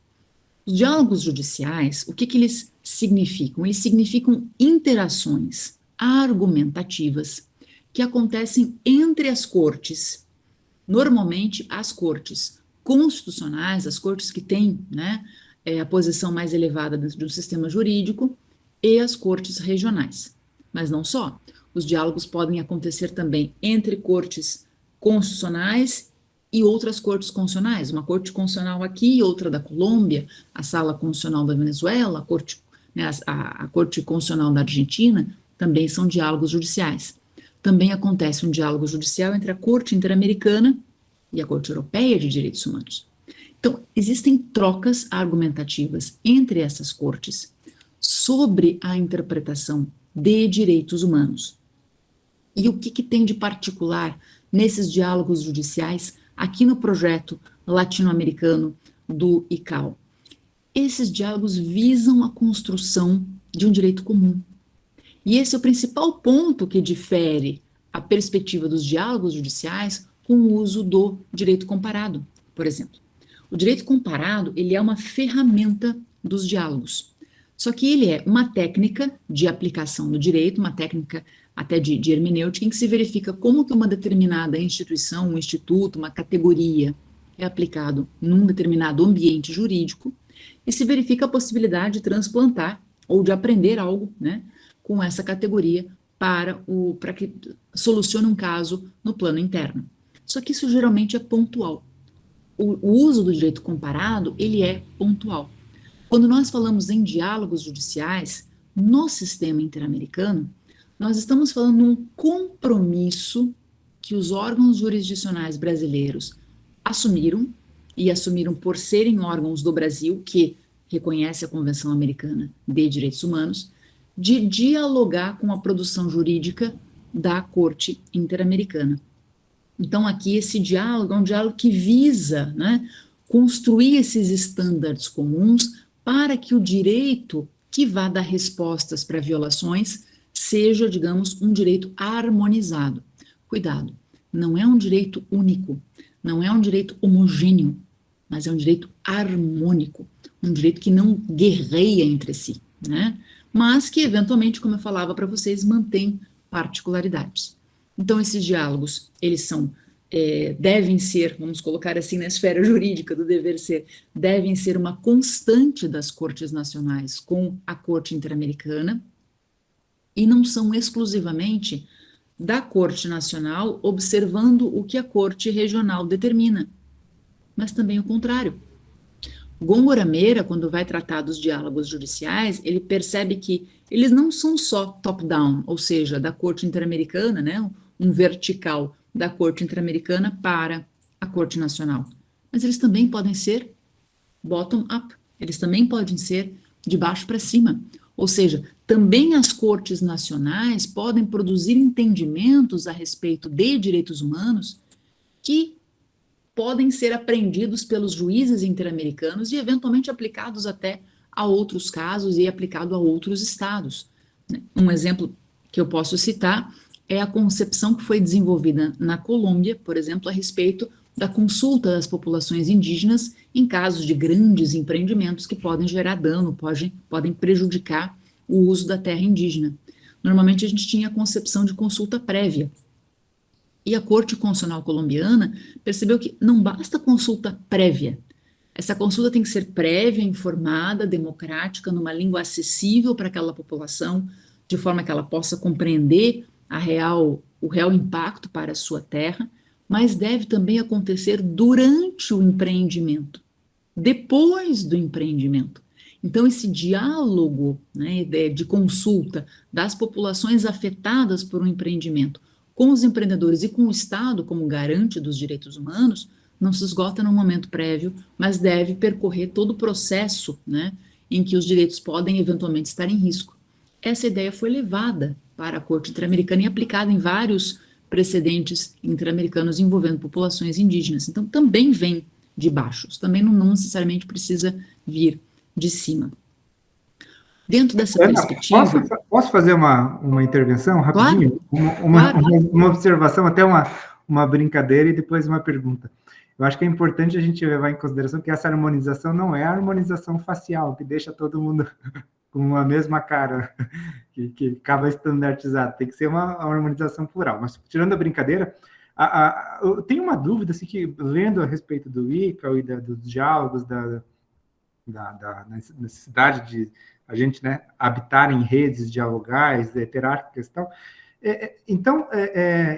S3: Os diálogos judiciais, o que eles significam? Eles significam interações argumentativas que acontecem entre as cortes, normalmente as cortes constitucionais, as cortes que têm, né, a posição mais elevada dentro de um sistema jurídico, e as cortes regionais. Mas não só. Os diálogos podem acontecer também entre cortes constitucionais e outras cortes constitucionais, uma corte constitucional aqui e outra da Colômbia, a sala constitucional da Venezuela, a corte constitucional da Argentina, também são diálogos judiciais. Também acontece um diálogo judicial entre a Corte Interamericana e a Corte Europeia de Direitos Humanos. Então, existem trocas argumentativas entre essas cortes sobre a interpretação de direitos humanos. E o que tem de particular nesses diálogos judiciais aqui no projeto latino-americano do ICAO? Esses diálogos visam a construção de um direito comum. E esse é o principal ponto que difere a perspectiva dos diálogos judiciais com o uso do direito comparado, por exemplo. O direito comparado, ele é uma ferramenta dos diálogos. Só que ele é uma técnica de aplicação do direito, uma técnica até de hermenêutica, em que se verifica como que uma determinada instituição, um instituto, uma categoria é aplicado num determinado ambiente jurídico, e se verifica a possibilidade de transplantar ou de aprender algo, né, com essa categoria para que solucione um caso no plano interno. Só que isso geralmente é pontual. O uso do direito comparado, ele é pontual. Quando nós falamos em diálogos judiciais, no sistema interamericano, nós estamos falando de um compromisso que os órgãos jurisdicionais brasileiros assumiram, e assumiram por serem órgãos do Brasil, que reconhece a Convenção Americana de Direitos Humanos, de dialogar com a produção jurídica da Corte Interamericana. Então, aqui, esse diálogo é um diálogo que visa, né, construir esses estándares comuns para que o direito que vá dar respostas para violações seja, digamos, um direito harmonizado. Cuidado, não é um direito único, não é um direito homogêneo, mas é um direito harmônico, um direito que não guerreia entre si, né? Mas que, eventualmente, como eu falava para vocês, mantém particularidades. Então, esses diálogos, eles devem ser, vamos colocar assim na esfera jurídica do dever ser, devem ser uma constante das cortes nacionais com a Corte Interamericana, e não são exclusivamente da Corte Nacional observando o que a Corte Regional determina, mas também o contrário. Góngora Meira, quando vai tratar dos diálogos judiciais, ele percebe que eles não são só top-down, ou seja, da Corte Interamericana, né, um vertical da Corte Interamericana para a Corte Nacional, mas eles também podem ser bottom-up, eles também podem ser de baixo para cima, ou seja, também as cortes nacionais podem produzir entendimentos a respeito de direitos humanos que podem ser aprendidos pelos juízes interamericanos e eventualmente aplicados até a outros casos e aplicado a outros estados. Um exemplo que eu posso citar é a concepção que foi desenvolvida na Colômbia, por exemplo, a respeito da consulta das populações indígenas em casos de grandes empreendimentos que podem gerar dano, podem prejudicar o uso da terra indígena. Normalmente a gente tinha a concepção de consulta prévia. E a Corte Constitucional colombiana percebeu que não basta consulta prévia. Essa consulta tem que ser prévia, informada, democrática, numa língua acessível para aquela população, de forma que ela possa compreender o real impacto para a sua terra, mas deve também acontecer durante o empreendimento, depois do empreendimento. Então, esse diálogo, né, de consulta das populações afetadas por um empreendimento com os empreendedores e com o Estado como garante dos direitos humanos, não se esgota no momento prévio, mas deve percorrer todo o processo, né, em que os direitos podem eventualmente estar em risco. Essa ideia foi levada para a Corte Interamericana e aplicada em vários precedentes interamericanos envolvendo populações indígenas. Então, também vem de baixo, também não necessariamente precisa vir de cima. Dentro dessa perspectiva...
S2: Posso fazer uma intervenção rapidinho?
S3: Claro.
S2: Uma observação, até uma brincadeira e depois uma pergunta. Eu acho que é importante a gente levar em consideração que essa harmonização não é a harmonização facial, que deixa todo mundo com a mesma cara, que acaba estandartizado. Tem que ser uma harmonização plural. Mas, tirando a brincadeira, eu tenho uma dúvida, assim, que lendo a respeito do ICAO e dos diálogos, da necessidade de a gente, né, habitar em redes dialogais, hierárquicas e tal. Então,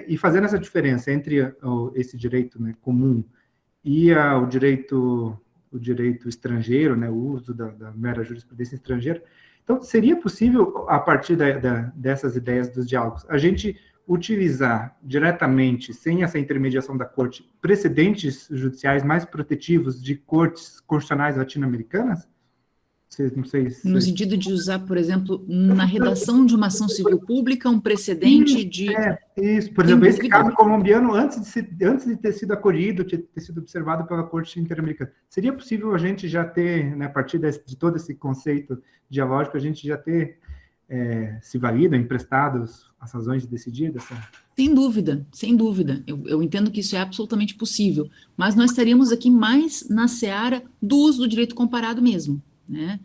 S2: e fazendo essa diferença entre esse direito, né, comum e o direito estrangeiro, né, o uso da mera jurisprudência estrangeira, então, seria possível, a partir dessas ideias dos diálogos, a gente utilizar diretamente, sem essa intermediação da corte, precedentes judiciais mais protetivos de cortes constitucionais latino-americanas? Não sei se...
S3: No sentido de usar, por exemplo, na redação de uma ação civil pública, um precedente de...
S2: Isso, por exemplo, esse caso colombiano, antes de ter sido acolhido, ter sido observado pela Corte Interamericana, seria possível a gente já ter, né, a partir de todo esse conceito dialógico, a gente já ter se valido, emprestado as razões de decidir dessa...
S3: Sem dúvida, sem dúvida. Eu entendo que isso é absolutamente possível, mas nós estaríamos aqui mais na seara do uso do direito comparado mesmo, né?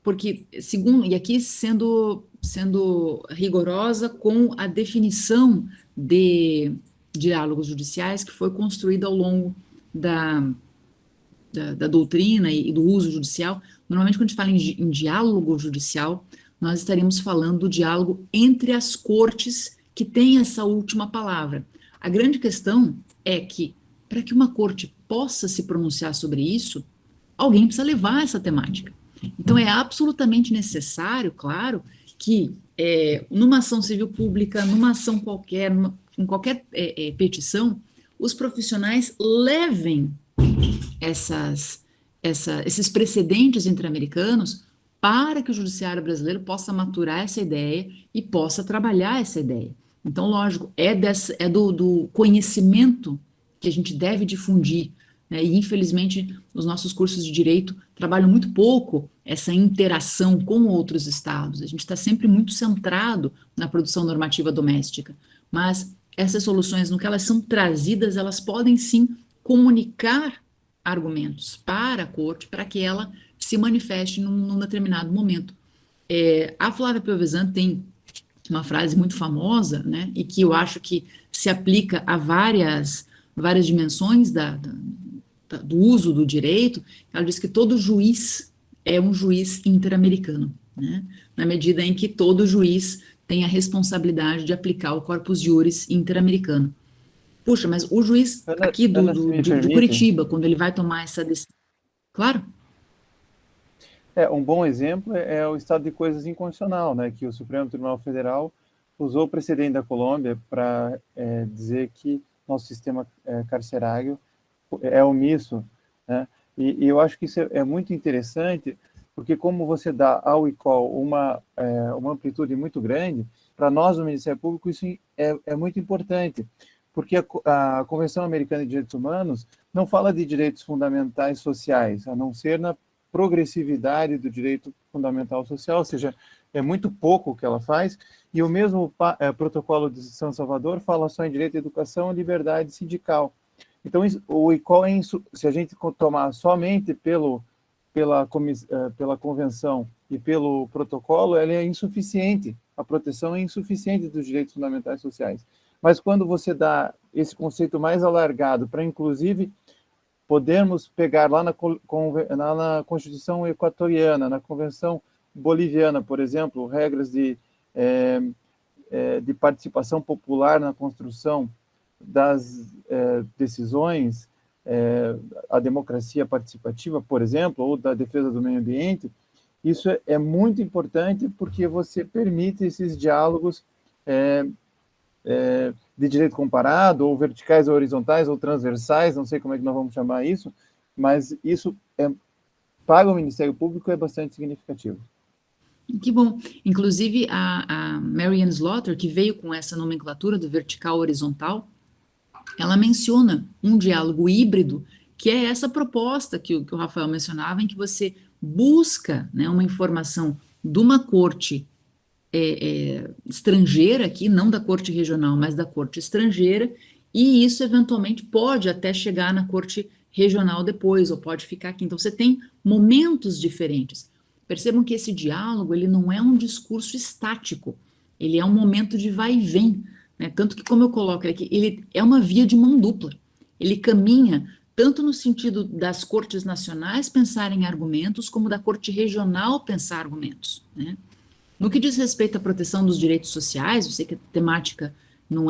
S3: Porque, segundo, e aqui sendo sendo rigorosa com a definição de diálogos judiciais que foi construída ao longo da doutrina e do uso judicial. Normalmente, quando a gente fala em diálogo judicial, nós estaríamos falando do diálogo entre as cortes que tem essa última palavra. A grande questão é que, para que uma corte possa se pronunciar sobre isso, alguém precisa levar essa temática. Então, é absolutamente necessário, claro, que numa ação civil pública, numa ação qualquer, em qualquer petição, os profissionais levem esses precedentes interamericanos para que o judiciário brasileiro possa maturar essa ideia e possa trabalhar essa ideia. Então, lógico, é do conhecimento que a gente deve difundir, né? E, infelizmente, os nossos cursos de direito trabalham muito pouco essa interação com outros estados. A gente está sempre muito centrado na produção normativa doméstica, mas essas soluções, no que elas são trazidas, elas podem sim comunicar argumentos para a corte, para que ela se manifeste num determinado momento. A Flávia Piovesan tem uma frase muito famosa, né, e que eu acho que se aplica a várias dimensões do uso do direito. Ela diz que todo juiz é um juiz interamericano, né, na medida em que todo juiz tem a responsabilidade de aplicar o corpus juris interamericano. Puxa, mas o juiz aqui de Curitiba, quando ele vai tomar essa decisão... Claro.
S1: Um bom exemplo é o estado de coisas inconstitucional, né, que o Supremo Tribunal Federal usou o precedente da Colômbia para dizer que nosso sistema carcerário é omisso, né, e eu acho que isso é muito interessante, porque como você dá ao ICOL uma amplitude muito grande, para nós, no Ministério Público, isso é muito importante, porque a Convenção Americana de Direitos Humanos não fala de direitos fundamentais sociais, a não ser na progressividade do direito fundamental social, ou seja, é muito pouco o que ela faz, e o mesmo protocolo de São Salvador fala só em direito à educação e liberdade sindical. Então, o ICOL, se a gente tomar somente pela convenção e pelo protocolo, ela é insuficiente, a proteção é insuficiente dos direitos fundamentais sociais. Mas quando você dá esse conceito mais alargado para, inclusive, podemos pegar lá na Constituição equatoriana, na Convenção boliviana, por exemplo, regras de participação popular na construção das decisões, a democracia participativa, por exemplo, ou da defesa do meio ambiente. Isso é muito importante porque você permite esses diálogos de direito comparado, ou verticais ou horizontais, ou transversais, não sei como é que nós vamos chamar isso, mas isso, para o Ministério Público, é bastante significativo.
S3: Que bom. Inclusive, a Marianne Slaughter, que veio com essa nomenclatura do vertical horizontal, ela menciona um diálogo híbrido, que é essa proposta que o Rafael mencionava, em que você busca, né, uma informação de uma corte estrangeira aqui, não da corte regional, mas da corte estrangeira, e isso eventualmente pode até chegar na corte regional depois, ou pode ficar aqui. Então, você tem momentos diferentes. Percebam que esse diálogo, ele não é um discurso estático, ele é um momento de vai e vem, né? Tanto que, como eu coloco aqui, ele é uma via de mão dupla. Ele caminha tanto no sentido das cortes nacionais pensarem argumentos, como da corte regional pensar argumentos, né? No que diz respeito à proteção dos direitos sociais, eu sei que a temática não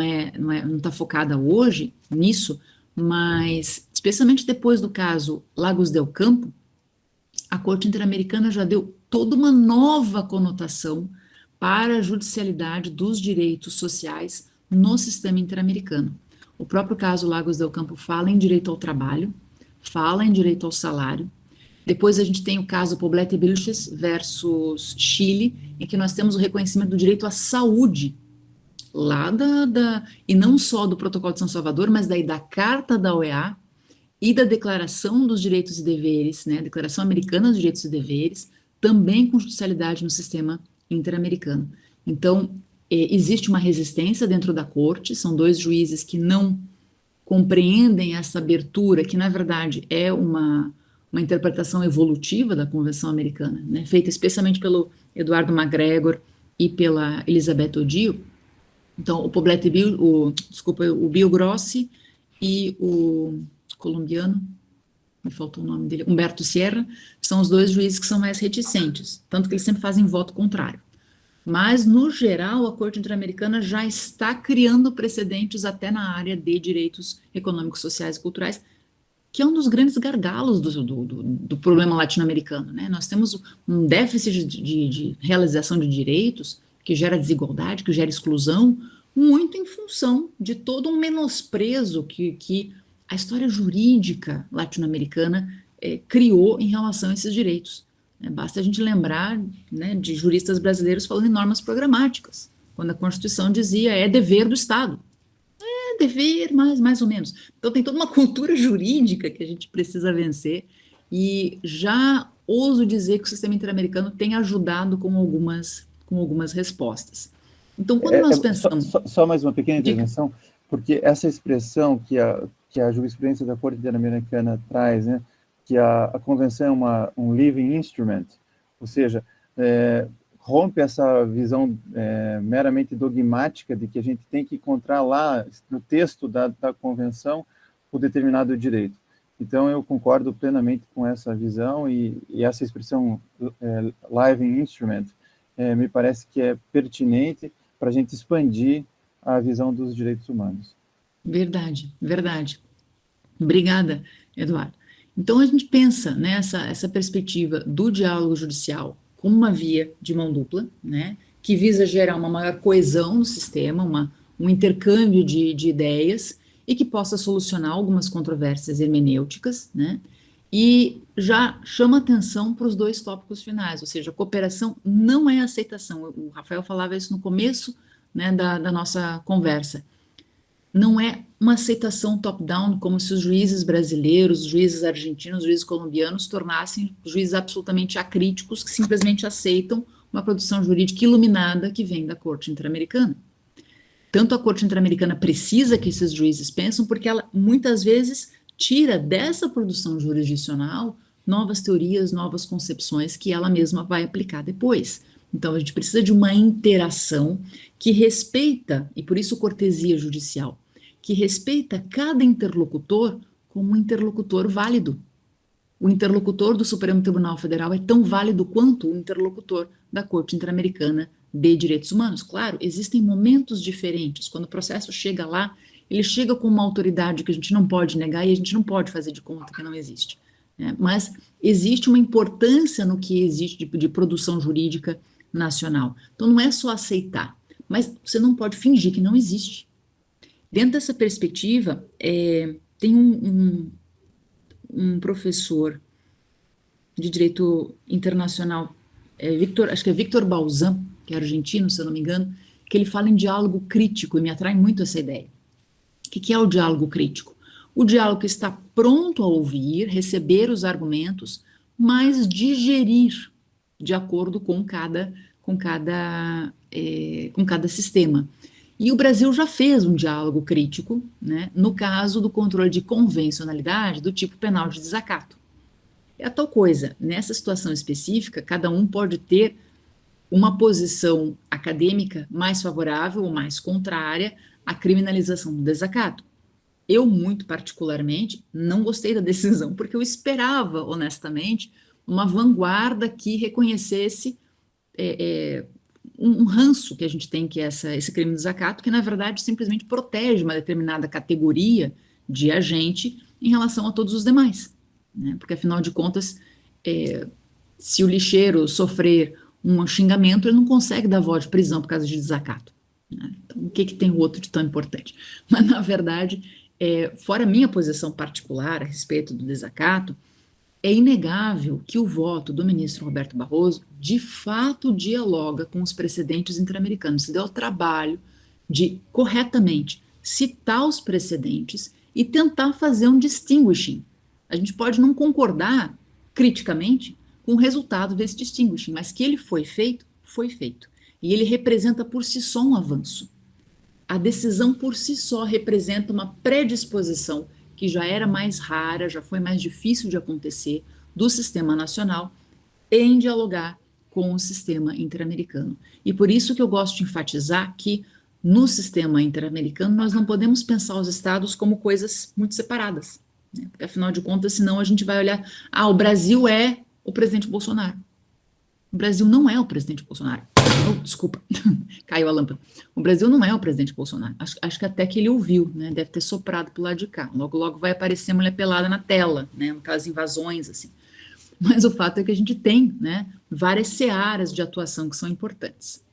S3: está focada hoje nisso, mas especialmente depois do caso Lagos del Campo, a Corte Interamericana já deu toda uma nova conotação para a judicialidade dos direitos sociais no sistema interamericano. O próprio caso Lagos del Campo fala em direito ao trabalho, fala em direito ao salário. Depois a gente tem o caso Poblete Vilches versus Chile, em que nós temos o reconhecimento do direito à saúde, lá e não só do Protocolo de São Salvador, mas daí da Carta da OEA e da Declaração dos Direitos e Deveres, né, Declaração Americana dos Direitos e Deveres, também com judicialidade no sistema interamericano. Então, existe uma resistência dentro da corte, são dois juízes que não compreendem essa abertura, que na verdade é uma interpretação evolutiva da Convenção Americana, né, feita especialmente pelo Eduardo McGregor e pela Elizabeth Odile. Então, o Poblete Bill, o Bill Grossi e o colombiano, me faltou o nome dele, Humberto Sierra, são os dois juízes que são mais reticentes, tanto que eles sempre fazem voto contrário. Mas, no geral, a Corte Interamericana já está criando precedentes até na área de direitos econômicos, sociais e culturais, que é um dos grandes gargalos do problema latino-americano, né? Nós temos um déficit de realização de direitos que gera desigualdade, que gera exclusão, muito em função de todo um menosprezo que a história jurídica latino-americana criou em relação a esses direitos. Basta a gente lembrar, né, de juristas brasileiros falando em normas programáticas, quando a Constituição dizia é dever do Estado. É dever, mas mais ou menos. Então tem toda uma cultura jurídica que a gente precisa vencer, e já ouso dizer que o sistema interamericano tem ajudado com algumas respostas. Então, quando nós pensamos...
S1: Só mais uma pequena
S3: Diga.
S1: intervenção, porque essa expressão que a jurisprudência da Corte Interamericana traz, né, que a convenção é um living instrument, ou seja, rompe essa visão meramente dogmática de que a gente tem que encontrar lá no texto da convenção o determinado direito. Então, eu concordo plenamente com essa visão, e essa expressão living instrument me parece que é pertinente para a gente expandir a visão dos direitos humanos.
S3: Verdade, verdade. Obrigada, Eduardo. Então, a gente pensa nessa perspectiva do diálogo judicial como uma via de mão dupla, né, que visa gerar uma maior coesão no sistema, um intercâmbio de ideias, e que possa solucionar algumas controvérsias hermenêuticas, né, e já chama atenção para os dois tópicos finais, ou seja, a cooperação não é aceitação. O Rafael falava isso no começo, né, da nossa conversa. Não é uma aceitação top-down, como se os juízes brasileiros, os juízes argentinos, os juízes colombianos tornassem juízes absolutamente acríticos que simplesmente aceitam uma produção jurídica iluminada que vem da Corte Interamericana. Tanto a Corte Interamericana precisa que esses juízes pensam, porque ela muitas vezes tira dessa produção jurisdicional novas teorias, novas concepções que ela mesma vai aplicar depois. Então, a gente precisa de uma interação que respeita, e por isso cortesia judicial, que respeita cada interlocutor como um interlocutor válido. O interlocutor do Supremo Tribunal Federal é tão válido quanto o interlocutor da Corte Interamericana de Direitos Humanos. Claro, existem momentos diferentes. Quando o processo chega lá, ele chega com uma autoridade que a gente não pode negar e a gente não pode fazer de conta que não existe. Né? Mas existe uma importância no que existe de produção jurídica nacional. Então, não é só aceitar, mas você não pode fingir que não existe. Dentro dessa perspectiva, tem um professor de direito internacional, acho que é Victor Balzan, que é argentino, se eu não me engano, que ele fala em diálogo crítico, e me atrai muito essa ideia. O que é o diálogo crítico? O diálogo que está pronto a ouvir, receber os argumentos, mas digerir de acordo com cada sistema. E o Brasil já fez um diálogo crítico, né, no caso do controle de convencionalidade do tipo penal de desacato. É a tal coisa, nessa situação específica, cada um pode ter uma posição acadêmica mais favorável ou mais contrária à criminalização do desacato. Eu, muito particularmente, não gostei da decisão, porque eu esperava, honestamente, uma vanguarda que reconhecesse um ranço que a gente tem, que é esse crime de desacato, que na verdade simplesmente protege uma determinada categoria de agente em relação a todos os demais, né? Porque afinal de contas, se o lixeiro sofrer um xingamento, ele não consegue dar voz de prisão por causa de desacato, né? Então, o que tem o outro de tão importante? Mas na verdade, fora a minha posição particular a respeito do desacato, é inegável que o voto do ministro Roberto Barroso de fato dialoga com os precedentes interamericanos. Se deu ao trabalho de corretamente citar os precedentes e tentar fazer um distinguishing. A gente pode não concordar criticamente com o resultado desse distinguishing, mas que ele foi feito, foi feito. E ele representa por si só um avanço. A decisão por si só representa uma predisposição que já era mais rara, já foi mais difícil de acontecer, do sistema nacional, em dialogar com o sistema interamericano. E por isso que eu gosto de enfatizar que no sistema interamericano nós não podemos pensar os estados como coisas muito separadas, né? Porque afinal de contas, senão a gente vai olhar, o Brasil é o presidente Bolsonaro. O Brasil não é o presidente Bolsonaro. Oh, desculpa, caiu a lâmpada. O Brasil não é o presidente Bolsonaro. Acho que até que ele ouviu, né? Deve ter soprado pro lado de cá. Logo, logo vai aparecer mulher pelada na tela, né? Aquelas invasões, assim. Mas o fato é que a gente tem, né, várias searas de atuação que são importantes.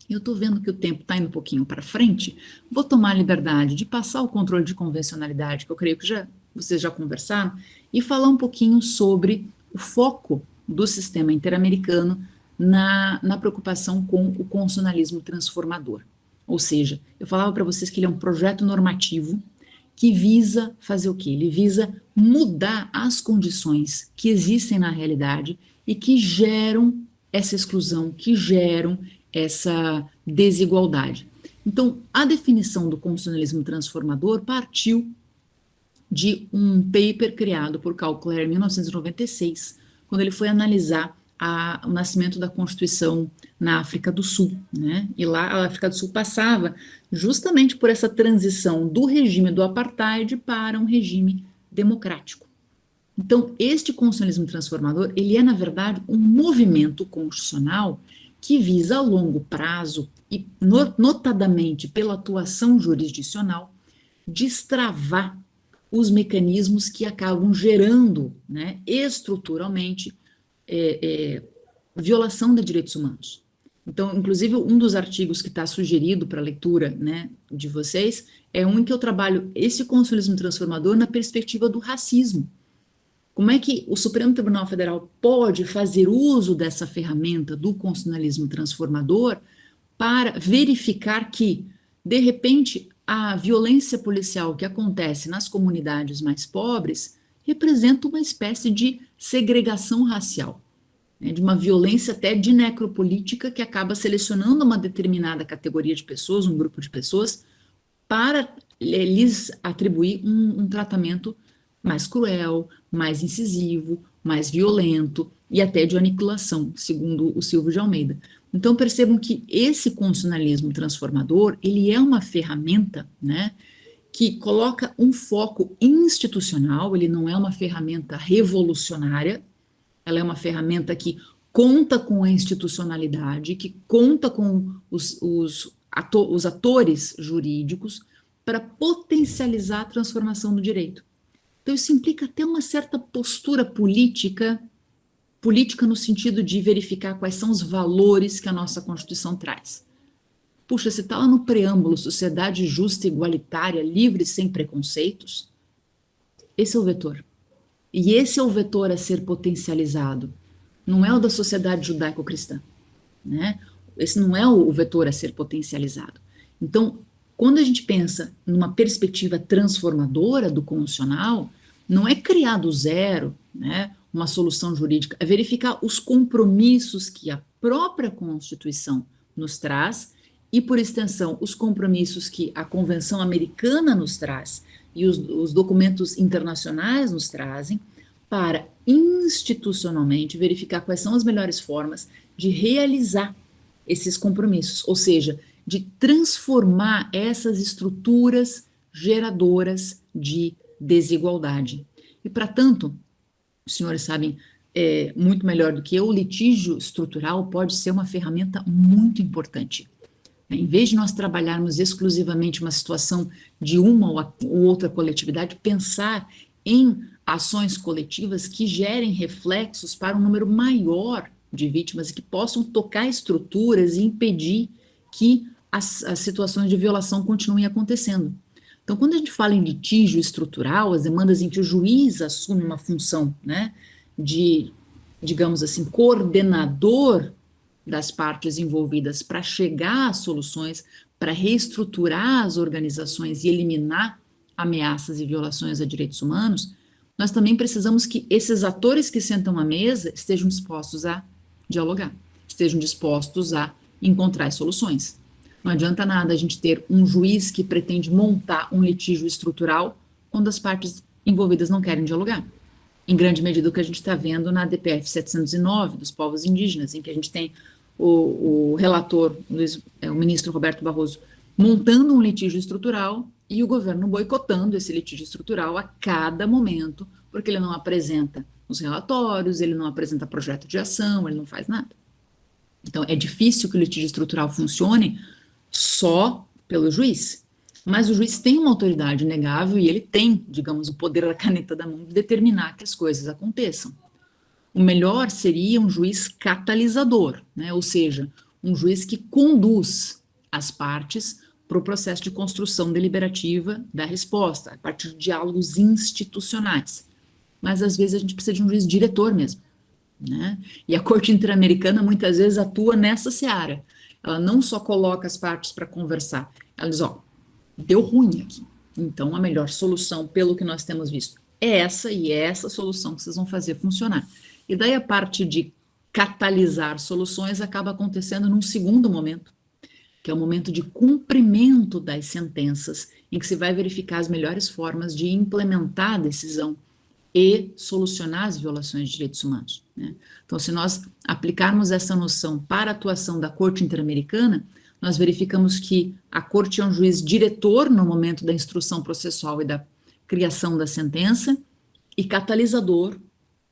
S3: Eu estou vendo que o tempo está indo um pouquinho para frente, vou tomar a liberdade de passar o controle de convencionalidade, que eu creio que vocês já conversaram, e falar um pouquinho sobre o foco do sistema interamericano na preocupação com o constitucionalismo transformador. Ou seja, eu falava para vocês que ele é um projeto normativo que visa fazer o quê? Ele visa mudar as condições que existem na realidade e que geram essa exclusão, que geram essa desigualdade. Então, a definição do constitucionalismo transformador partiu de um paper criado por Karl Clare em 1996, quando ele foi analisar o nascimento da Constituição na África do Sul, né? E lá a África do Sul passava justamente por essa transição do regime do apartheid para um regime democrático. Então, este constitucionalismo transformador, ele é, na verdade, um movimento constitucional que visa a longo prazo, e notadamente pela atuação jurisdicional, destravar os mecanismos que acabam gerando, né, estruturalmente, violação de direitos humanos. Então, inclusive, um dos artigos que está sugerido para a leitura, né, de vocês é um em que eu trabalho esse constitucionalismo transformador na perspectiva do racismo. Como é que o Supremo Tribunal Federal pode fazer uso dessa ferramenta do constitucionalismo transformador para verificar que, de repente, a violência policial que acontece nas comunidades mais pobres representa uma espécie de segregação racial, né, de uma violência até de necropolítica que acaba selecionando uma determinada categoria de pessoas, um grupo de pessoas, para lhes atribuir um tratamento mais cruel, mais incisivo, mais violento e até de aniquilação, segundo o Silvio de Almeida. Então percebam que esse constitucionalismo transformador, ele é uma ferramenta, né, que coloca um foco institucional, ele não é uma ferramenta revolucionária, ela é uma ferramenta que conta com a institucionalidade, que conta com os atores jurídicos para potencializar a transformação do direito. Então isso implica até uma certa postura política no sentido de verificar quais são os valores que a nossa Constituição traz. Puxa, se está lá no preâmbulo, sociedade justa, igualitária, livre, sem preconceitos, esse é o vetor. E esse é o vetor a ser potencializado. Não é o da sociedade judaico-cristã, né? Esse não é o vetor a ser potencializado. Então, quando a gente pensa numa perspectiva transformadora do constitucional, não é criar do zero, né, uma solução jurídica, é verificar os compromissos que a própria Constituição nos traz e, por extensão, os compromissos que a Convenção Americana nos traz e os documentos internacionais nos trazem para institucionalmente verificar quais são as melhores formas de realizar esses compromissos, ou seja, de transformar essas estruturas geradoras de desigualdade. E, para tanto, os senhores sabem muito melhor do que eu, o litígio estrutural pode ser uma ferramenta muito importante. Em vez de nós trabalharmos exclusivamente uma situação de uma ou outra coletividade, pensar em ações coletivas que gerem reflexos para um número maior de vítimas e que possam tocar estruturas e impedir que as situações de violação continuem acontecendo. Então, quando a gente fala em litígio estrutural, as demandas em que o juiz assume uma função, né, de, digamos assim, coordenador das partes envolvidas para chegar a soluções, para reestruturar as organizações e eliminar ameaças e violações a direitos humanos, nós também precisamos que esses atores que sentam à mesa estejam dispostos a dialogar, estejam dispostos a encontrar soluções. Não adianta nada a gente ter um juiz que pretende montar um litígio estrutural quando as partes envolvidas não querem dialogar. em grande medida, o que a gente está vendo na DPF 709, dos povos indígenas, em que a gente tem o relator, o ministro Roberto Barroso, montando um litígio estrutural e o governo boicotando esse litígio estrutural a cada momento, porque ele não apresenta os relatórios, ele não apresenta projeto de ação, ele não faz nada. Então, é difícil que o litígio estrutural funcione só pelo juiz, mas o juiz tem uma autoridade inegável e ele tem, digamos, o poder da caneta da mão de determinar que as coisas aconteçam. O melhor seria um juiz catalisador, né? Ou seja, um juiz que conduz as partes para o processo de construção deliberativa da resposta, a partir de diálogos institucionais. Mas, às vezes, a gente precisa de um juiz diretor mesmo, né? E a Corte Interamericana, muitas vezes, atua nessa seara. Ela não só coloca as partes para conversar, ela diz, ó, deu ruim aqui, então a melhor solução, pelo que nós temos visto, é essa, e é essa solução que vocês vão fazer funcionar. E daí a parte de catalisar soluções acaba acontecendo num segundo momento, que é o momento de cumprimento das sentenças, em que se vai verificar as melhores formas de implementar a decisão e solucionar as violações de direitos humanos, né? Então, se nós aplicarmos essa noção para a atuação da Corte Interamericana, nós verificamos que a Corte é um juiz diretor no momento da instrução processual e da criação da sentença, e catalisador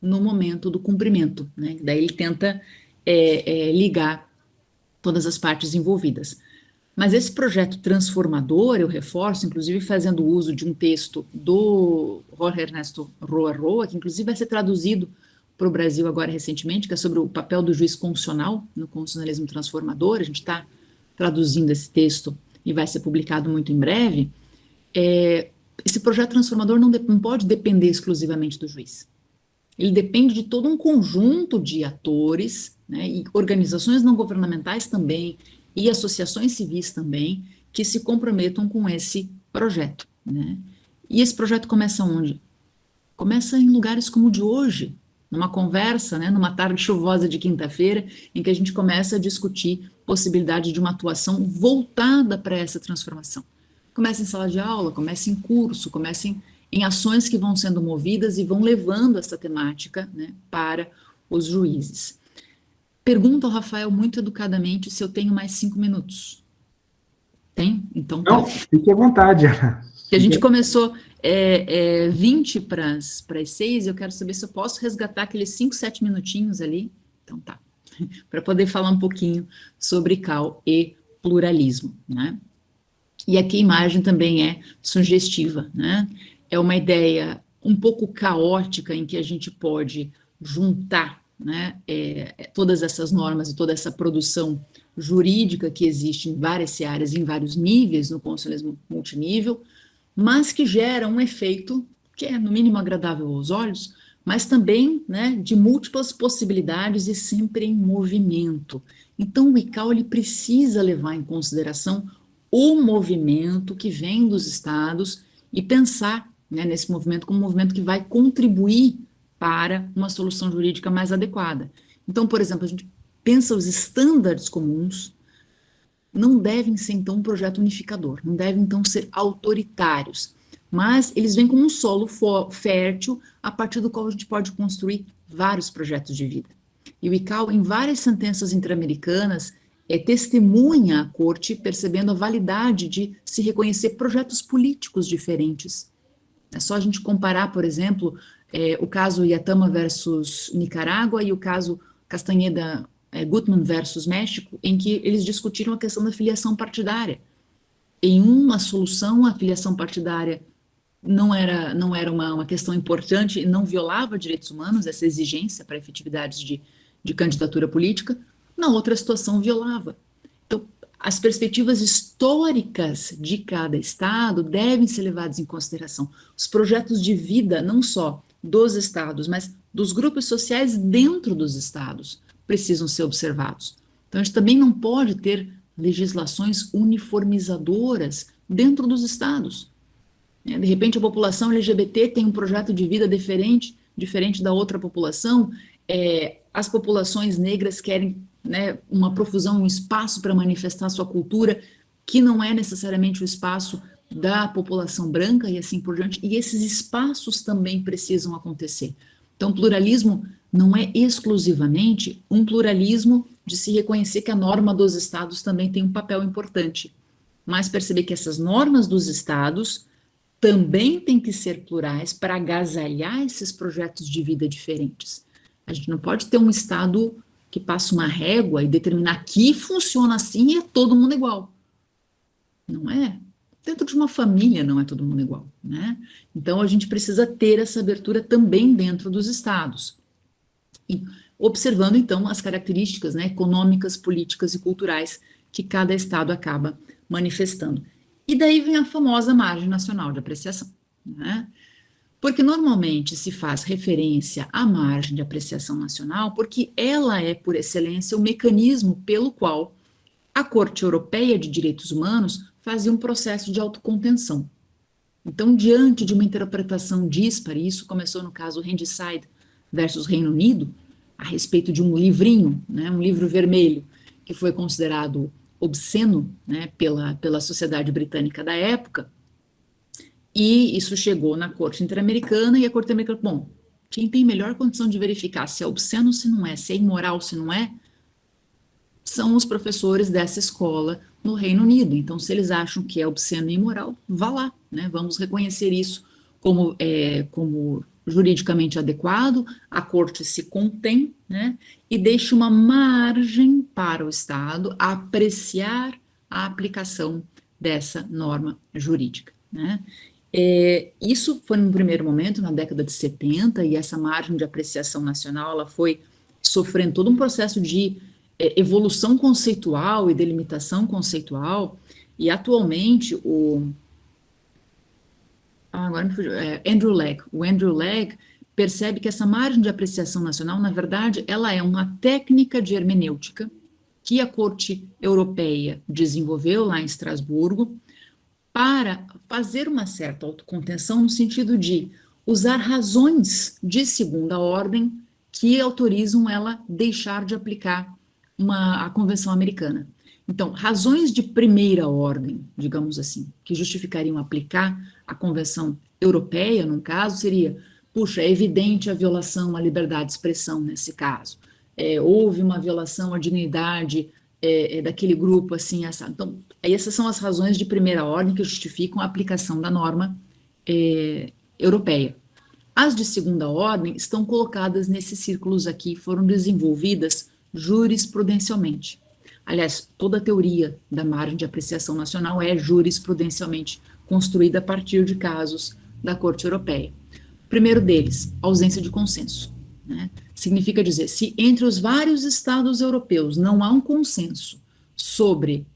S3: no momento do cumprimento, né? Daí ele tenta ligar todas as partes envolvidas. Mas esse projeto transformador, eu reforço, inclusive fazendo uso de um texto do Jorge Ernesto Roa Roa, que inclusive vai ser traduzido para o Brasil agora recentemente, que é sobre o papel do juiz constitucional no constitucionalismo transformador. A gente está traduzindo esse texto e vai ser publicado muito em breve. Esse projeto transformador não pode depender exclusivamente do juiz. Ele depende de todo um conjunto de atores, né, e organizações não governamentais também, e associações civis também, que se comprometam com esse projeto, né? E esse projeto começa onde? Começa em lugares como o de hoje, numa conversa, né, numa tarde chuvosa de quinta-feira, em que a gente começa a discutir possibilidade de uma atuação voltada para essa transformação. Começa em sala de aula, começa em curso, começa em ações que vão sendo movidas e vão levando essa temática, né, para os juízes. Pergunta ao Rafael muito educadamente se eu tenho mais 5 minutos. Tem? Então tá.
S2: Não, fique à vontade, Ana.
S3: A gente começou 20 para as 6, eu quero saber se eu posso resgatar aqueles 5, 7 minutinhos ali. Então tá. Para poder falar um pouquinho sobre ICAO e pluralismo, né? E aqui a imagem também é sugestiva, né? É uma ideia um pouco caótica em que a gente pode juntar, né, todas essas normas e toda essa produção jurídica que existe em várias áreas, em vários níveis, no constitucionalismo multinível, mas que gera um efeito que é, no mínimo, agradável aos olhos, mas também, né, de múltiplas possibilidades e sempre em movimento. Então, o ICAO ele precisa levar em consideração o movimento que vem dos estados e pensar, né, nesse movimento como um movimento que vai contribuir para uma solução jurídica mais adequada. Então, por exemplo, a gente pensa os estándares comuns, não devem ser, então, um projeto unificador, não devem, então, ser autoritários, mas eles vêm como um solo fértil, a partir do qual a gente pode construir vários projetos de vida. E o ICAO, em várias sentenças interamericanas, testemunha a Corte, percebendo a validade de se reconhecer projetos políticos diferentes. É só a gente comparar, por exemplo, o caso Iatama versus Nicarágua e o caso Castaneda-Gutmann versus México, em que eles discutiram a questão da filiação partidária. Em uma solução, a filiação partidária não era uma questão importante e não violava direitos humanos, essa exigência para efetividades de candidatura política. Na outra situação, violava. Então, as perspectivas históricas de cada estado devem ser levadas em consideração. Os projetos de vida, não só dos estados, mas dos grupos sociais dentro dos estados, precisam ser observados. Então, a gente também não pode ter legislações uniformizadoras dentro dos estados. De repente, a população LGBT tem um projeto de vida diferente da outra população, as populações negras querem, né, uma profusão, um espaço para manifestar sua cultura, que não é necessariamente o espaço da população branca e assim por diante, e esses espaços também precisam acontecer. Então, pluralismo não é exclusivamente um pluralismo de se reconhecer que a norma dos estados também tem um papel importante, mas perceber que essas normas dos estados também têm que ser plurais para agasalhar esses projetos de vida diferentes. A gente não pode ter um estado que passa uma régua e determinar que funciona assim e é todo mundo igual. Não é? Dentro de uma família não é todo mundo igual, né? Então a gente precisa ter essa abertura também dentro dos estados. E observando então as características, né, econômicas, políticas e culturais que cada estado acaba manifestando. E daí vem a famosa margem nacional de apreciação, né? Porque normalmente se faz referência à margem de apreciação nacional porque ela é, por excelência, o mecanismo pelo qual a Corte Europeia de Direitos Humanos fazia um processo de autocontenção. Então, diante de uma interpretação díspare, isso começou no caso Handicide versus Reino Unido, a respeito de um livrinho, né, um livro vermelho, que foi considerado obsceno, né, pela sociedade britânica da época, e isso chegou na Corte Interamericana, e a Corte Interamericana, bom, quem tem melhor condição de verificar se é obsceno ou se não é, se é imoral ou se não é, são os professores dessa escola no Reino Unido. Então, se eles acham que é obsceno e imoral, vá lá, né? Vamos reconhecer isso como juridicamente adequado, a corte se contém, né? E deixa uma margem para o Estado apreciar a aplicação dessa norma jurídica, né? Isso foi num primeiro momento, na década de 70, e essa margem de apreciação nacional, ela foi sofrendo todo um processo de evolução conceitual e delimitação conceitual, e atualmente agora me fugiu, o Andrew Legg percebe que essa margem de apreciação nacional, na verdade, ela é uma técnica de hermenêutica que a Corte Europeia desenvolveu lá em Estrasburgo para fazer uma certa autocontenção no sentido de usar razões de segunda ordem que autorizam ela deixar de aplicar a Convenção Americana. Então, razões de primeira ordem, digamos assim, que justificariam aplicar a Convenção Europeia, num caso, seria, puxa, é evidente a violação à liberdade de expressão nesse caso, houve uma violação à dignidade daquele grupo, assim, essa. Então, essas são as razões de primeira ordem que justificam a aplicação da norma europeia. As de segunda ordem estão colocadas nesses círculos aqui, foram desenvolvidas jurisprudencialmente. Aliás, toda a teoria da margem de apreciação nacional é jurisprudencialmente construída a partir de casos da Corte Europeia. O primeiro deles, ausência de consenso, né? Significa dizer, se entre os vários estados europeus não há um consenso sobre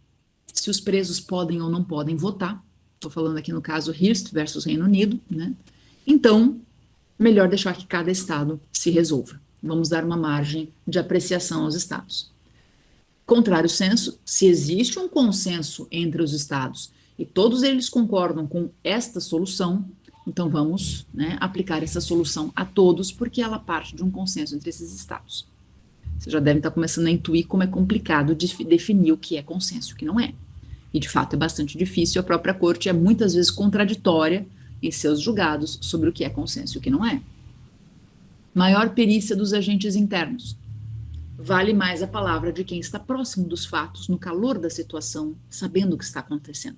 S3: se os presos podem ou não podem votar, estou falando aqui no caso Hirst versus Reino Unido, né? Então, melhor deixar que cada estado se resolva. Vamos dar uma margem de apreciação aos estados. Contrário senso, se existe um consenso entre os estados e todos eles concordam com esta solução, então vamos, né, aplicar essa solução a todos, porque ela parte de um consenso entre esses estados. Você já deve estar começando a intuir como é complicado de definir o que é consenso e o que não é. E, de fato, é bastante difícil, a própria corte é muitas vezes contraditória em seus julgados sobre o que é consenso e o que não é. Maior perícia dos agentes internos. Vale mais a palavra de quem está próximo dos fatos, no calor da situação, sabendo o que está acontecendo.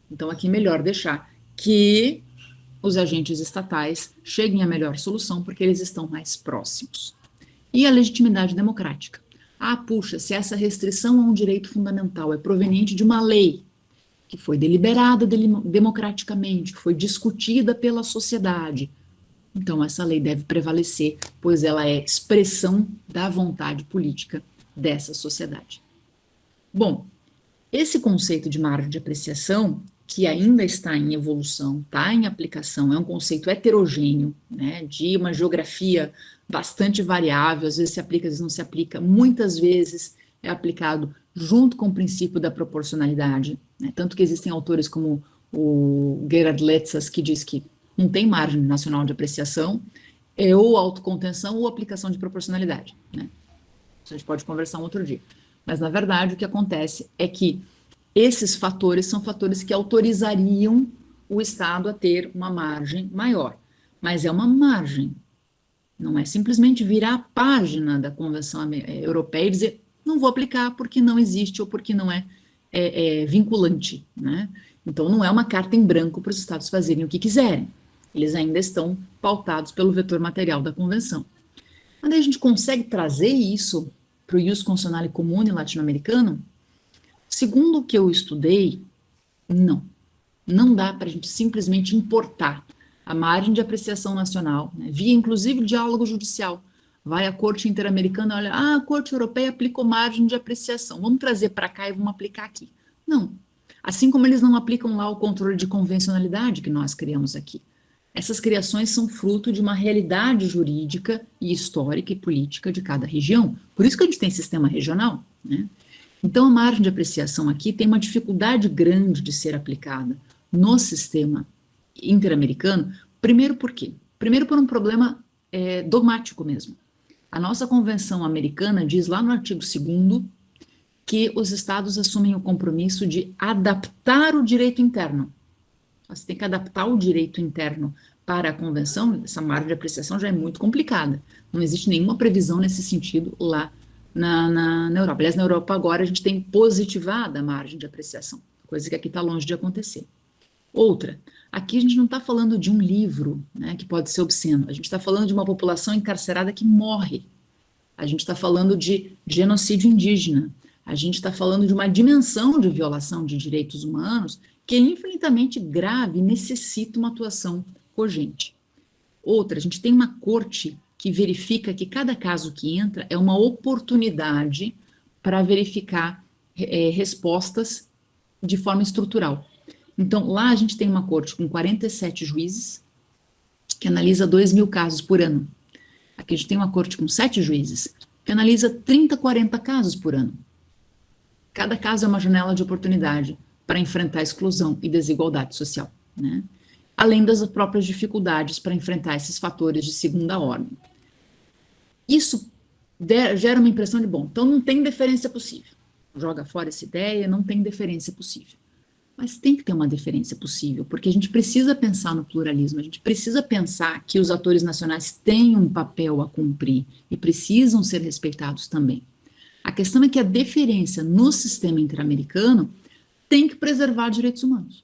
S3: Então, aqui melhor deixar que os agentes estatais cheguem à melhor solução, porque eles estão mais próximos. E a legitimidade democrática. Puxa, se essa restrição a um direito fundamental é proveniente de uma lei que foi deliberada democraticamente, que foi discutida pela sociedade, então essa lei deve prevalecer, pois ela é expressão da vontade política dessa sociedade. Bom, esse conceito de margem de apreciação, que ainda está em evolução, está em aplicação, é um conceito heterogêneo, né, de uma geografia bastante variável, às vezes se aplica, às vezes não se aplica, muitas vezes é aplicado junto com o princípio da proporcionalidade, né, tanto que existem autores como o Gerhard Letzas, que diz que não tem margem nacional de apreciação, é ou autocontenção ou aplicação de proporcionalidade, né. A gente pode conversar um outro dia. Mas, na verdade, o que acontece é que esses fatores são fatores que autorizariam o Estado a ter uma margem maior. Mas é uma margem. Não é simplesmente virar a página da Convenção Europeia e dizer, não vou aplicar porque não existe ou porque não é vinculante, né? Então, não é uma carta em branco para os Estados fazerem o que quiserem. Eles ainda estão pautados pelo vetor material da Convenção. Quando a gente consegue trazer isso para o ius constitucionale comune latino-americano, segundo o que eu estudei, não dá para a gente simplesmente importar a margem de apreciação nacional, né, via inclusive diálogo judicial. Vai à Corte Interamericana, olha, a Corte Europeia aplicou margem de apreciação, vamos trazer para cá e vamos aplicar aqui. Não. Assim como eles não aplicam lá o controle de convencionalidade que nós criamos aqui. Essas criações são fruto de uma realidade jurídica e histórica e política de cada região. Por isso que a gente tem sistema regional, né? Então, a margem de apreciação aqui tem uma dificuldade grande de ser aplicada no sistema interamericano. Primeiro por quê? Primeiro por um problema dogmático mesmo. A nossa Convenção Americana diz lá no artigo 2º que os estados assumem o compromisso de adaptar o direito interno. Você tem que adaptar o direito interno para a Convenção, essa margem de apreciação já é muito complicada. Não existe nenhuma previsão nesse sentido lá na Europa. Aliás, na Europa agora a gente tem positivada a margem de apreciação, coisa que aqui está longe de acontecer. Outra, aqui a gente não está falando de um livro, né, que pode ser obsceno, a gente está falando de uma população encarcerada que morre, a gente está falando de genocídio indígena, a gente está falando de uma dimensão de violação de direitos humanos que é infinitamente grave e necessita uma atuação cogente. Outra, a gente tem uma corte que verifica que cada caso que entra é uma oportunidade para verificar respostas de forma estrutural. Então, lá a gente tem uma corte com 47 juízes, que analisa 2.000 casos por ano. Aqui a gente tem uma corte com 7 juízes, que analisa 30, 40 casos por ano. Cada caso é uma janela de oportunidade para enfrentar exclusão e desigualdade social, né? Além das próprias dificuldades para enfrentar esses fatores de segunda ordem. Isso gera uma impressão de, bom, então não tem deferência possível. Joga fora essa ideia, não tem deferência possível. Mas tem que ter uma deferência possível, porque a gente precisa pensar no pluralismo, a gente precisa pensar que os atores nacionais têm um papel a cumprir e precisam ser respeitados também. A questão é que a deferência no sistema interamericano tem que preservar direitos humanos.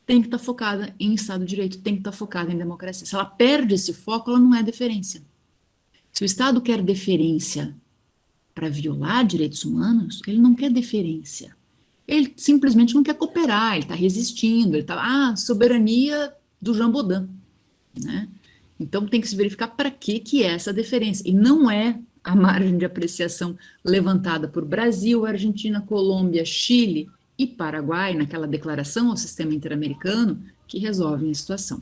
S3: Tem que estar focada em Estado de Direito, tem que estar focada em democracia. Se ela perde esse foco, ela não é deferência. Se o Estado quer deferência para violar direitos humanos, ele não quer deferência. Ele simplesmente não quer cooperar, ele está resistindo, ele está, soberania do Jambodã, né? Então tem que se verificar para que é essa deferência. E não é a margem de apreciação levantada por Brasil, Argentina, Colômbia, Chile e Paraguai, naquela declaração ao sistema interamericano, que resolvem a situação.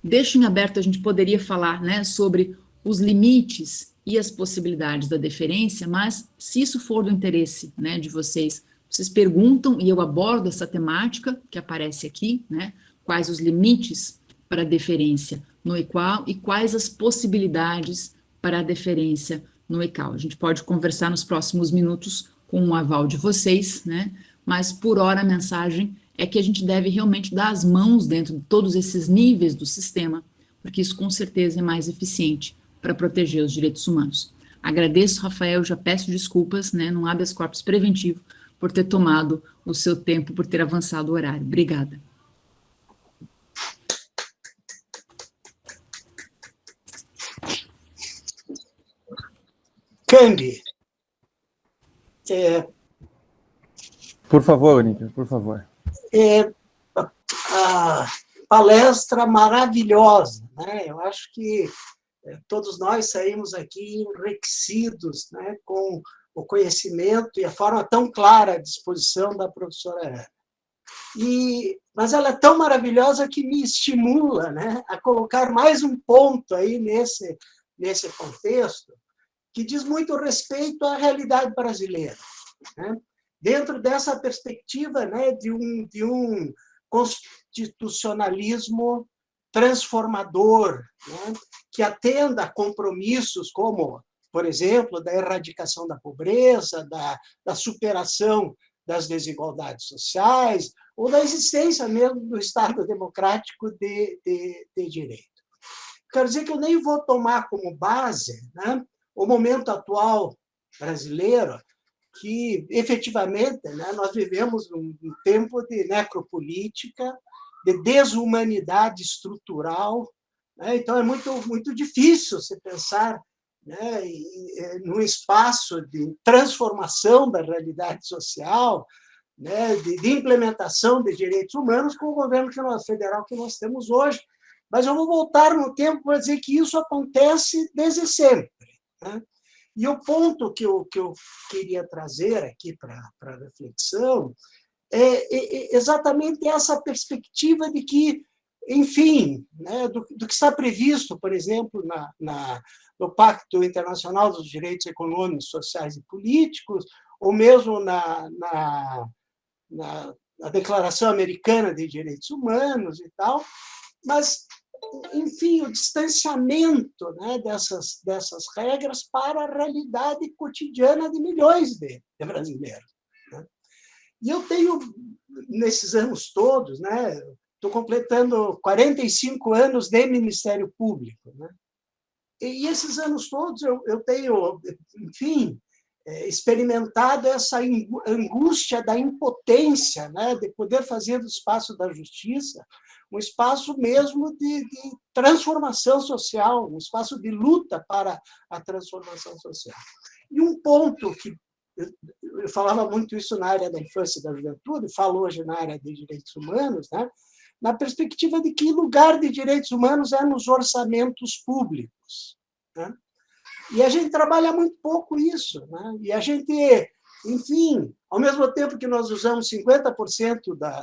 S3: Deixo em aberto, a gente poderia falar, né, sobre os limites e as possibilidades da deferência, mas se isso for do interesse, né, de vocês perguntam e eu abordo essa temática que aparece aqui, né, quais os limites para a deferência no EQUAL e quais as possibilidades para a deferência no ECAL. A gente pode conversar nos próximos minutos com o aval de vocês, né, mas por hora a mensagem é que a gente deve realmente dar as mãos dentro de todos esses níveis do sistema, porque isso com certeza é mais eficiente para proteger os direitos humanos. Agradeço, Rafael, já peço desculpas, né, num habeas corpus preventivo, por ter tomado o seu tempo, por ter avançado o horário. Obrigada.
S4: Cambi.
S1: Por favor, Aníbal, por favor.
S4: A palestra maravilhosa, né? Eu acho que todos nós saímos aqui enriquecidos, né, com o conhecimento e a forma tão clara à disposição da professora Ana. Mas ela é tão maravilhosa que me estimula, né, a colocar mais um ponto aí nesse contexto, que diz muito respeito à realidade brasileira, né? Dentro dessa perspectiva, né, de um constitucionalismo transformador, né, que atenda a compromissos como, por exemplo, da erradicação da pobreza, da superação das desigualdades sociais, ou da existência mesmo do Estado democrático de direito. quero dizer que eu nem vou tomar como base, né, o momento atual brasileiro, que, efetivamente, né, nós vivemos um tempo de necropolítica, de desumanidade estrutural, né? Então, é muito difícil você pensar, né, num espaço de transformação da realidade social, né, de implementação de direitos humanos com o governo federal que nós temos hoje. Mas eu vou voltar no tempo para dizer que isso acontece desde sempre, né? E o ponto que eu queria trazer aqui para a reflexão é exatamente essa perspectiva de que, enfim, né, do que está previsto, por exemplo, no Pacto Internacional dos Direitos Econômicos, Sociais e Políticos, ou mesmo na Declaração Americana de Direitos Humanos e tal, mas, enfim, o distanciamento, né, dessas regras para a realidade cotidiana de milhões de brasileiros, né? E eu tenho, nesses anos todos, né, estou completando 45 anos de Ministério Público, né? E esses anos todos eu tenho, enfim, experimentado essa angústia da impotência, né, de poder fazer do espaço da justiça um espaço mesmo de transformação social, um espaço de luta para a transformação social. E um ponto que eu falava muito isso na área da infância e da juventude, falo hoje na área de direitos humanos, né, na perspectiva de que lugar de direitos humanos é nos orçamentos públicos, né? E a gente trabalha muito pouco isso, né? E a gente, enfim, ao mesmo tempo que nós usamos 50%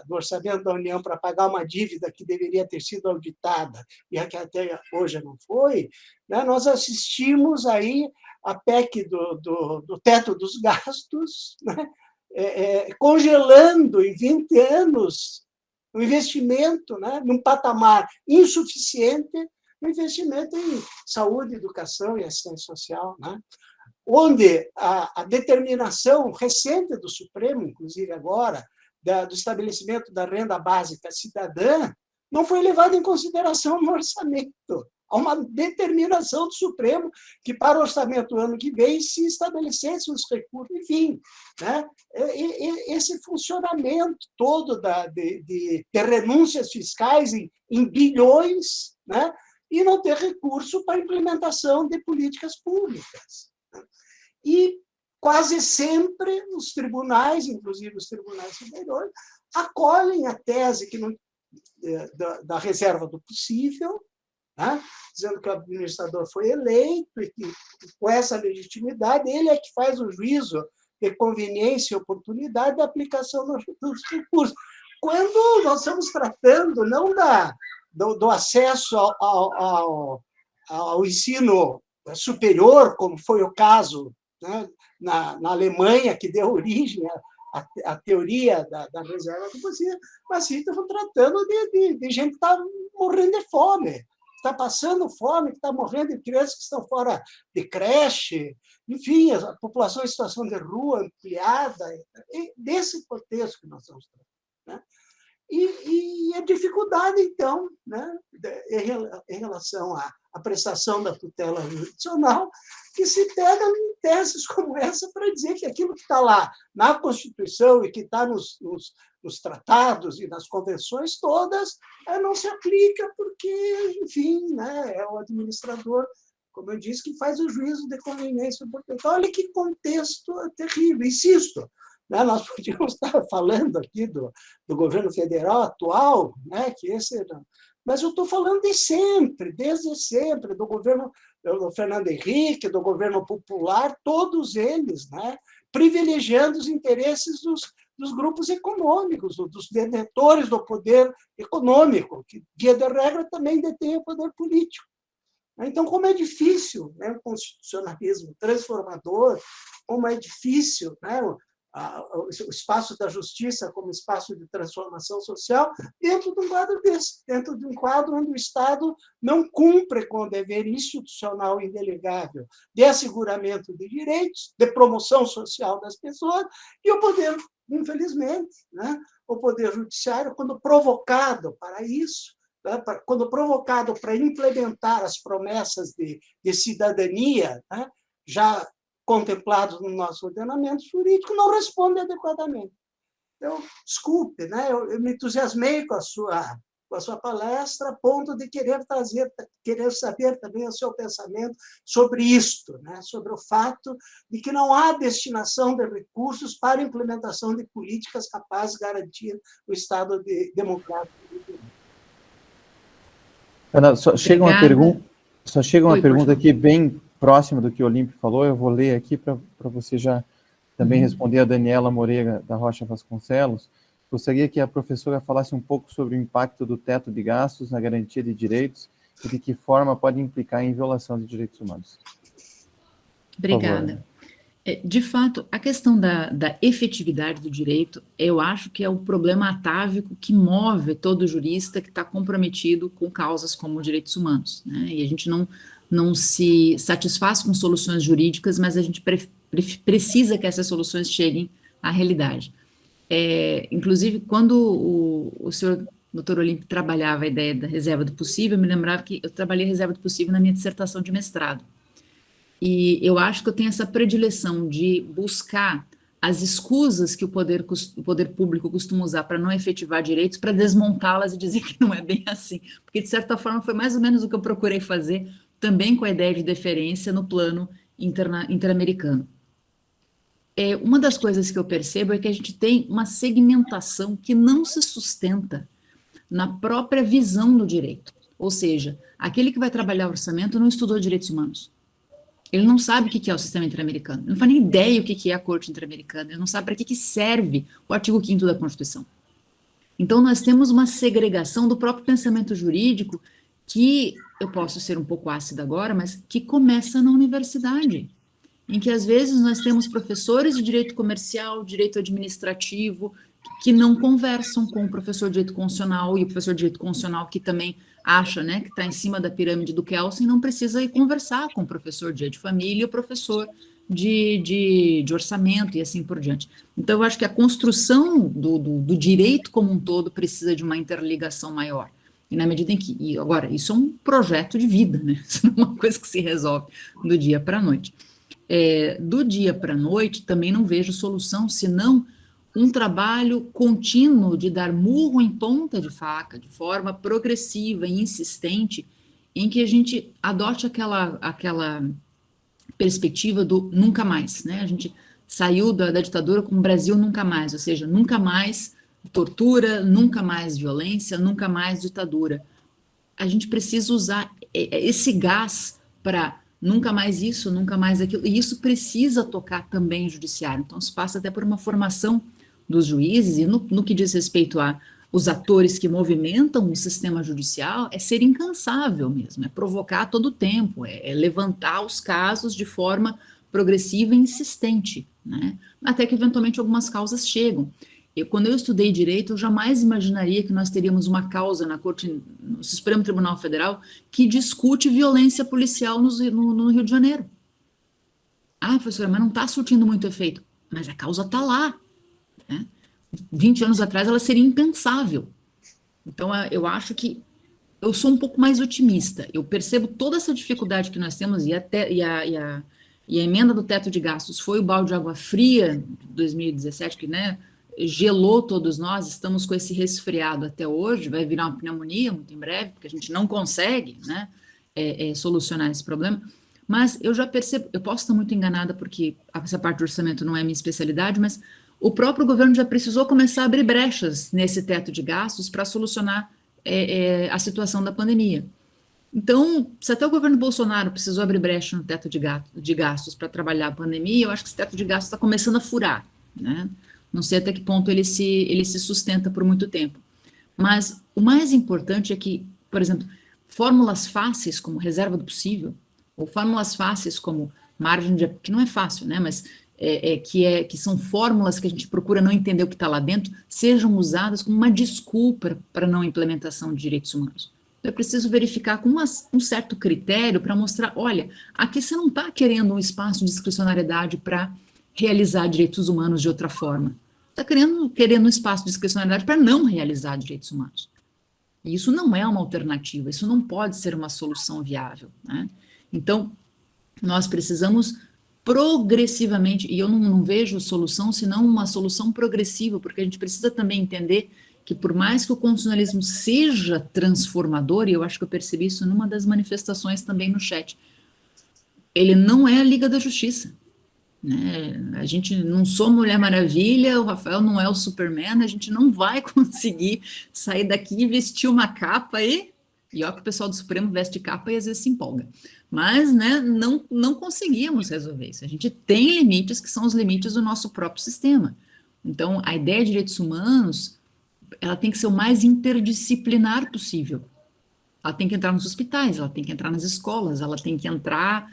S4: do orçamento da União para pagar uma dívida que deveria ter sido auditada e que até hoje não foi, né, nós assistimos aí a PEC do teto dos gastos, né, congelando em 20 anos o investimento, né, num patamar insuficiente, o investimento em saúde, educação e assistência social, né? Onde a determinação recente do Supremo, inclusive agora, do estabelecimento da renda básica cidadã, não foi levada em consideração no orçamento. Há uma determinação do Supremo que, para o orçamento do ano que vem, se estabelecesse os recursos, enfim, né? Esse funcionamento todo de renúncias fiscais em bilhões, né? E não ter recurso para a implementação de políticas públicas. E quase sempre os tribunais, inclusive os tribunais superiores, acolhem a tese que não, da reserva do possível, né, dizendo que o administrador foi eleito e que, com essa legitimidade, ele é que faz o juízo de conveniência e oportunidade da aplicação dos recursos. Quando nós estamos tratando não do acesso ao ensino superior, como foi o caso, né, na Alemanha, que deu origem à teoria da reserva do possível, mas sim estamos tratando de gente que está morrendo de fome, está passando fome, que está morrendo de crianças que estão fora de creche, enfim, a população em situação de rua ampliada, desse contexto que nós estamos tratando, né? E a dificuldade, então, né, em relação à prestação da tutela jurisdicional, que se pega em teses como essa para dizer que aquilo que está lá na Constituição e que está nos tratados e nas convenções todas não se aplica porque, enfim, né, é o administrador, como eu disse, que faz o juízo de conveniência. Então, olha que contexto terrível. Insisto, né, nós podíamos estar falando aqui do governo federal atual, né, que esse, mas eu estou falando de sempre, desde sempre, do governo do Fernando Henrique, do governo popular, todos eles, né, privilegiando os interesses dos grupos econômicos, dos detentores do poder econômico, que, via de regra, também detém o poder político. Então, como é difícil, né, o constitucionalismo transformador, como é difícil, né, o espaço da justiça como espaço de transformação social dentro de um quadro desse, dentro de um quadro onde o Estado não cumpre com o dever institucional indelegável de asseguramento de direitos, de promoção social das pessoas, e o poder, infelizmente, né, o poder judiciário, quando provocado para isso, né, quando provocado para implementar as promessas de cidadania, né, já contemplados no nosso ordenamento jurídico, não responde adequadamente. Então, desculpe, né, eu me entusiasmei com a sua palestra, a ponto de querer saber também o seu pensamento sobre isto, né, sobre o fato de que não há destinação de recursos para a implementação de políticas capazes de garantir o Estado democrático.
S1: Ana, só chega uma pergunta
S3: Oi,
S1: aqui bem próxima do que o Olímpio falou, eu vou ler aqui para você já também responder a Daniela Moreira da Rocha Vasconcelos. Gostaria que a professora falasse um pouco sobre o impacto do teto de gastos na garantia de direitos e de que forma pode implicar em violação de direitos humanos.
S3: Obrigada. De fato, a questão da efetividade do direito, eu acho que é o problema atávico que move todo jurista que está comprometido com causas como direitos humanos, né? E a gente não se satisfaz com soluções jurídicas, mas a gente precisa que essas soluções cheguem à realidade. Inclusive, quando o senhor Dr. Olímpio trabalhava a ideia da reserva do possível, eu me lembrava que eu trabalhei a reserva do possível na minha dissertação de mestrado. E eu acho que eu tenho essa predileção de buscar as escusas que o poder público costuma usar para não efetivar direitos, para desmontá-las e dizer que não é bem assim. Porque, de certa forma, foi mais ou menos o que eu procurei fazer, também com a ideia de deferência no plano interamericano. Uma das coisas que eu percebo é que a gente tem uma segmentação que não se sustenta na própria visão do direito. Ou seja, aquele que vai trabalhar o orçamento não estudou direitos humanos. Ele não sabe o que é o sistema interamericano, ele não faz nem ideia o que é a Corte Interamericana, ele não sabe para que serve o artigo 5º da Constituição. Então, nós temos uma segregação do próprio pensamento jurídico que, eu posso ser um pouco ácida agora, mas que começa na universidade, em que, às vezes, nós temos professores de direito comercial, direito administrativo, que não conversam com o professor de direito constitucional, e o professor de direito constitucional que também acha, né, que está em cima da pirâmide do Kelsen, não precisa ir conversar com o professor de direito de família e o professor de orçamento e assim por diante. Então, eu acho que a construção do direito como um todo precisa de uma interligação maior. E na medida em que, e agora, isso é um projeto de vida, né? Isso não é uma coisa que se resolve do dia para a noite. Do dia para a noite, também não vejo solução, senão um trabalho contínuo de dar murro em ponta de faca, de forma progressiva e insistente, em que a gente adote aquela perspectiva do nunca mais, né? A gente saiu da ditadura com o Brasil nunca mais, ou seja, nunca mais tortura, nunca mais violência, nunca mais ditadura. A gente precisa usar esse gás para nunca mais isso, nunca mais aquilo, e isso precisa tocar também o judiciário. Então, se passa até por uma formação dos juízes, e no que diz respeito a os atores que movimentam o sistema judicial, é ser incansável mesmo, é provocar a todo tempo, é levantar os casos de forma progressiva e insistente, né? Até que eventualmente algumas causas chegam. Quando eu estudei direito, eu jamais imaginaria que nós teríamos uma causa no Supremo Tribunal Federal que discute violência policial no Rio de Janeiro. Ah, professora, mas não está surtindo muito efeito. Mas a causa está lá. 20 anos atrás ela seria impensável. Então eu acho que eu sou um pouco mais otimista, eu percebo toda essa dificuldade que nós temos e a emenda do teto de gastos foi o balde de água fria de 2017, que, né, gelou todos nós, estamos com esse resfriado até hoje, vai virar uma pneumonia muito em breve, porque a gente não consegue, né, solucionar esse problema. Mas eu já percebo, eu posso estar muito enganada porque essa parte do orçamento não é minha especialidade, mas o próprio governo já precisou começar a abrir brechas nesse teto de gastos para solucionar a situação da pandemia. Então, se até o governo Bolsonaro precisou abrir brecha no teto de gastos para trabalhar a pandemia, eu acho que esse teto de gastos está começando a furar, né? Não sei até que ponto ele se sustenta por muito tempo. Mas o mais importante é que, por exemplo, fórmulas fáceis como reserva do possível, ou fórmulas fáceis como margem de... que não é fácil, né? Mas que são fórmulas que a gente procura não entender o que está lá dentro, sejam usadas como uma desculpa para a não implementação de direitos humanos. É preciso verificar com um certo critério para mostrar, olha, aqui você não está querendo um espaço de discricionariedade para realizar direitos humanos de outra forma. Está querendo um espaço de discricionariedade para não realizar direitos humanos. E isso não é uma alternativa, isso não pode ser uma solução viável, né? Então, nós precisamos progressivamente, e eu não vejo solução senão uma solução progressiva, porque a gente precisa também entender que por mais que o constitucionalismo seja transformador, e eu acho que eu percebi isso numa das manifestações também no chat, ele não é a Liga da Justiça, né? A gente não sou Mulher Maravilha, o Rafael não é o Superman, a gente não vai conseguir sair daqui e vestir uma capa e ó que o pessoal do Supremo veste capa e às vezes se empolga. Mas, né, não conseguimos resolver isso. A gente tem limites que são os limites do nosso próprio sistema. Então, a ideia de direitos humanos, ela tem que ser o mais interdisciplinar possível. Ela tem que entrar nos hospitais, ela tem que entrar nas escolas, ela tem que entrar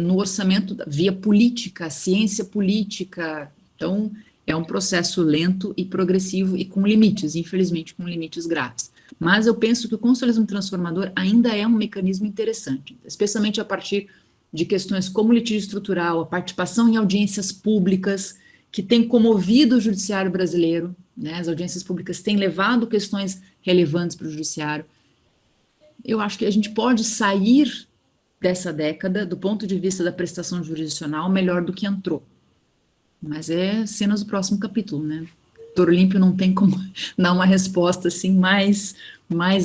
S3: no orçamento via política, ciência política. Então, é um processo lento e progressivo e com limites, infelizmente com limites graves. Mas eu penso que o constitucionalismo transformador ainda é um mecanismo interessante, especialmente a partir de questões como litígio estrutural, a participação em audiências públicas, que tem comovido o judiciário brasileiro, né? As audiências públicas têm levado questões relevantes para o judiciário. Eu acho que a gente pode sair dessa década, do ponto de vista da prestação jurisdicional, melhor do que entrou. Mas é cenas do próximo capítulo, né? Doutor Olímpio não tem como dar uma resposta assim mais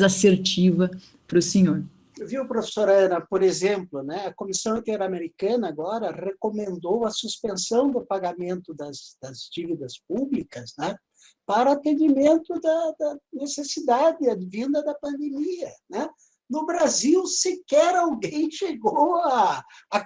S3: assertiva para o senhor.
S4: Viu, professora Ana, por exemplo, né, a Comissão Interamericana agora recomendou a suspensão do pagamento das dívidas públicas, né, para atendimento da necessidade advinda da pandemia, né? No Brasil, sequer alguém chegou a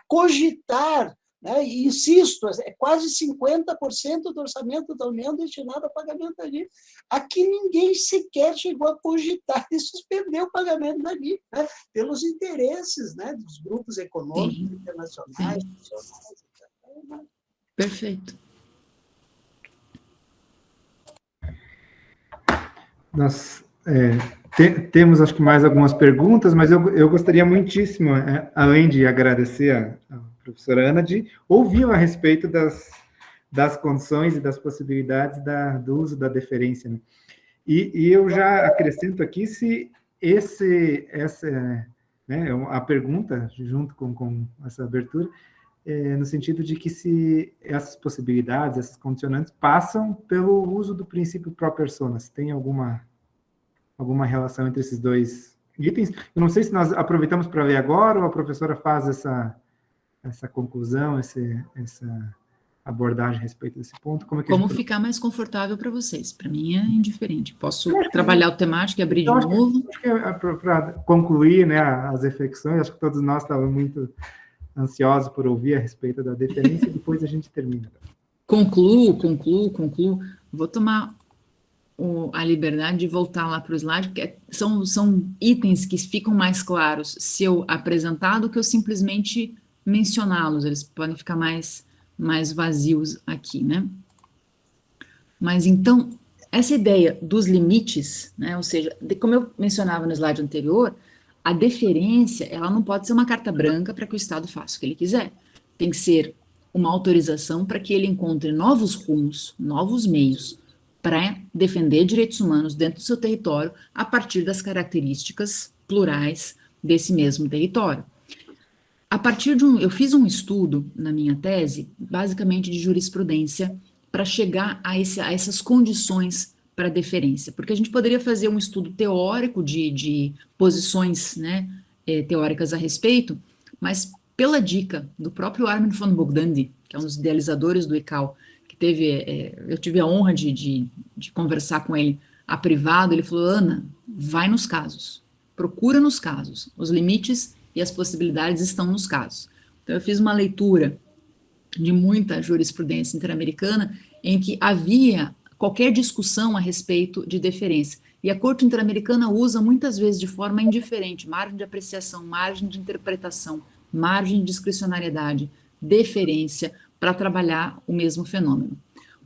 S4: cogitar, né? E insisto, é quase 50% do orçamento da União destinado ao pagamento da dívida. Aqui ninguém sequer chegou a cogitar de suspender o pagamento da dívida, né? Pelos interesses, né, dos grupos econômicos internacionais, nacionais.
S3: Perfeito.
S2: Nós temos, acho que, mais algumas perguntas, mas eu gostaria muitíssimo, além de agradecer a professora Ana, de ouvir a respeito das condições e das possibilidades do uso da deferência, né? E eu já acrescento aqui se né, a pergunta, junto com essa abertura, no sentido de que se essas possibilidades, essas condicionantes, passam pelo uso do princípio pro persona, se tem alguma relação entre esses dois itens. Eu não sei se nós aproveitamos para ler agora ou a professora faz essa conclusão, essa abordagem a respeito desse ponto.
S3: Como ficar mais confortável para vocês? Para mim é indiferente. Posso trabalhar o temático e abrir de novo?
S2: Acho que para concluir, né, as reflexões, acho que todos nós estávamos muito ansiosos por ouvir a respeito da deferência e depois a gente termina.
S3: Concluo. Vou tomar a liberdade de voltar lá para o slide, porque são itens que ficam mais claros se eu apresentar do que eu simplesmente mencioná-los. Eles podem ficar mais vazios aqui, né? Mas então, essa ideia dos limites, né, ou seja, como eu mencionava no slide anterior, a deferência, ela não pode ser uma carta branca para que o Estado faça o que ele quiser. Tem que ser uma autorização para que ele encontre novos rumos, novos meios para defender direitos humanos dentro do seu território a partir das características plurais desse mesmo território. A partir eu fiz um estudo na minha tese, basicamente de jurisprudência, para chegar a essas condições para deferência, porque a gente poderia fazer um estudo teórico de posições, né, teóricas a respeito, mas pela dica do próprio Armin von Bogdandy, que é um dos idealizadores do ICAO, que eu tive a honra de conversar com ele a privado, ele falou: Ana, vai nos casos, procura nos casos, os limites e as possibilidades estão nos casos. Então eu fiz uma leitura de muita jurisprudência interamericana em que havia qualquer discussão a respeito de deferência. E a Corte Interamericana usa muitas vezes de forma indiferente, margem de apreciação, margem de interpretação, margem de discricionariedade, deferência, para trabalhar o mesmo fenômeno.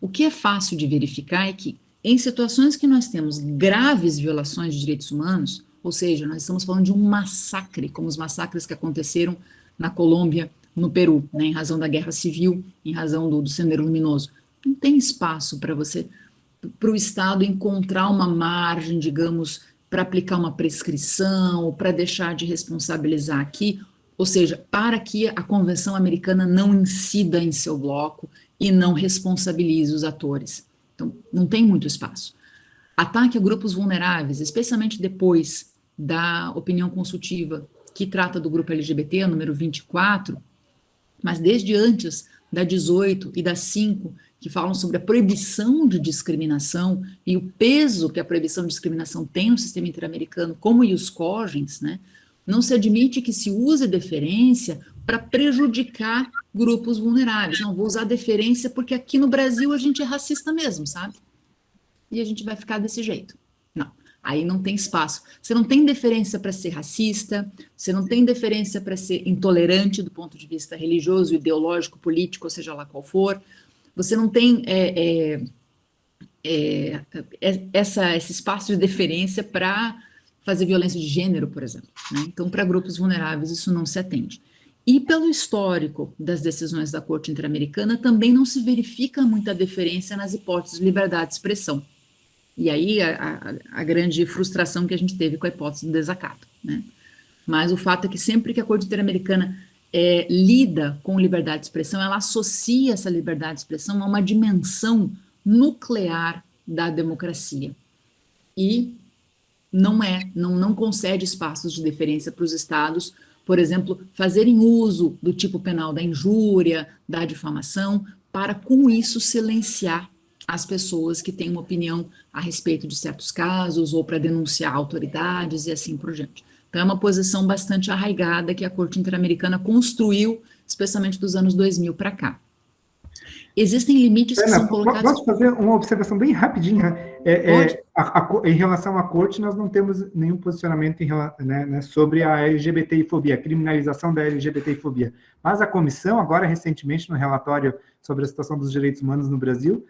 S3: O que é fácil de verificar é que, em situações que nós temos graves violações de direitos humanos, ou seja, nós estamos falando de um massacre, como os massacres que aconteceram na Colômbia, no Peru, né, em razão da guerra civil, em razão do Sendero Luminoso. Não tem espaço para o Estado encontrar uma margem, digamos, para aplicar uma prescrição, para deixar de responsabilizar aqui, ou seja, para que a Convenção Americana não incida em seu bloco e não responsabilize os atores. Então, não tem muito espaço. Ataque a grupos vulneráveis, especialmente depois da opinião consultiva que trata do grupo LGBT, número 24, mas desde antes da 18 e da 5, que falam sobre a proibição de discriminação e o peso que a proibição de discriminação tem no sistema interamericano, como ius cogens, né? Não se admite que se use deferência para prejudicar grupos vulneráveis. Não, vou usar deferência porque aqui no Brasil a gente é racista mesmo, sabe? E a gente vai ficar desse jeito. Não, aí não tem espaço. Você não tem deferência para ser racista, você não tem deferência para ser intolerante do ponto de vista religioso, ideológico, político, ou seja lá qual for. Você não tem esse espaço de deferência para fazer violência de gênero, por exemplo, né? Então, para grupos vulneráveis, isso não se atende. E pelo histórico das decisões da Corte Interamericana, também não se verifica muita deferência nas hipóteses de liberdade de expressão. E aí a grande frustração que a gente teve com a hipótese do desacato, né? Mas o fato é que sempre que a Corte Interamericana lida com liberdade de expressão, ela associa essa liberdade de expressão a uma dimensão nuclear da democracia. E não concede espaços de deferência para os estados, por exemplo, fazerem uso do tipo penal da injúria, da difamação, para com isso silenciar as pessoas que têm uma opinião a respeito de certos casos, ou para denunciar autoridades e assim por diante. Então é uma posição bastante arraigada que a Corte Interamericana construiu, especialmente dos anos 2000 para cá. Existem limites que são colocados...
S2: Posso fazer uma observação bem rapidinha? Em relação à Corte, nós não temos nenhum posicionamento sobre a LGBTfobia, a criminalização da LGBTfobia. Mas a comissão, agora recentemente, no relatório sobre a situação dos direitos humanos no Brasil,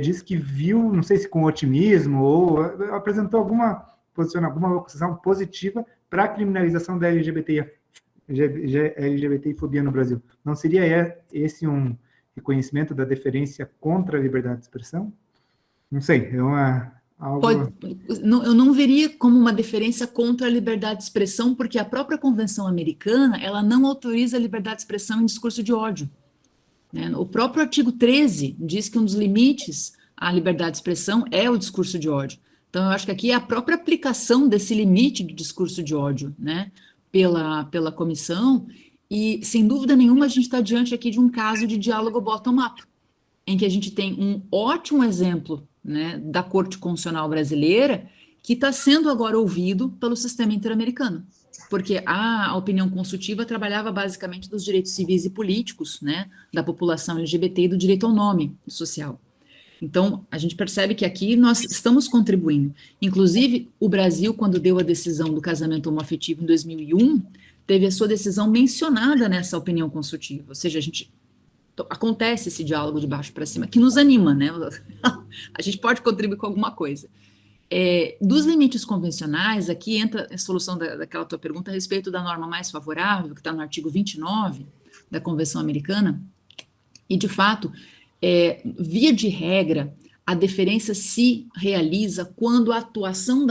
S2: diz que viu, não sei se com otimismo, ou apresentou alguma posição positiva para a criminalização da LGBTfobia no Brasil. Não seria esse um reconhecimento da deferência contra a liberdade de expressão? Não sei, algo...
S3: eu não veria como uma deferência contra a liberdade de expressão, porque a própria Convenção Americana, ela não autoriza a liberdade de expressão em discurso de ódio, né? O próprio artigo 13 diz que um dos limites à liberdade de expressão é o discurso de ódio. Então, eu acho que aqui é a própria aplicação desse limite do discurso de ódio, né, pela comissão. E, sem dúvida nenhuma, a gente está diante aqui de um caso de diálogo bottom-up, em que a gente tem um ótimo exemplo, né, da Corte Constitucional Brasileira, que está sendo agora ouvido pelo sistema interamericano, porque a opinião consultiva trabalhava basicamente dos direitos civis e políticos, né, da população LGBT e do direito ao nome social. Então, a gente percebe que aqui nós estamos contribuindo. Inclusive, o Brasil, quando deu a decisão do casamento homoafetivo em 2001, teve a sua decisão mencionada nessa opinião consultiva, ou seja, acontece esse diálogo de baixo para cima, que nos anima, né? A gente pode contribuir com alguma coisa. Dos limites convencionais, aqui entra a solução daquela tua pergunta a respeito da norma mais favorável, que está no artigo 29 da Convenção Americana, e, de fato, via de regra, a deferência se realiza quando a atuação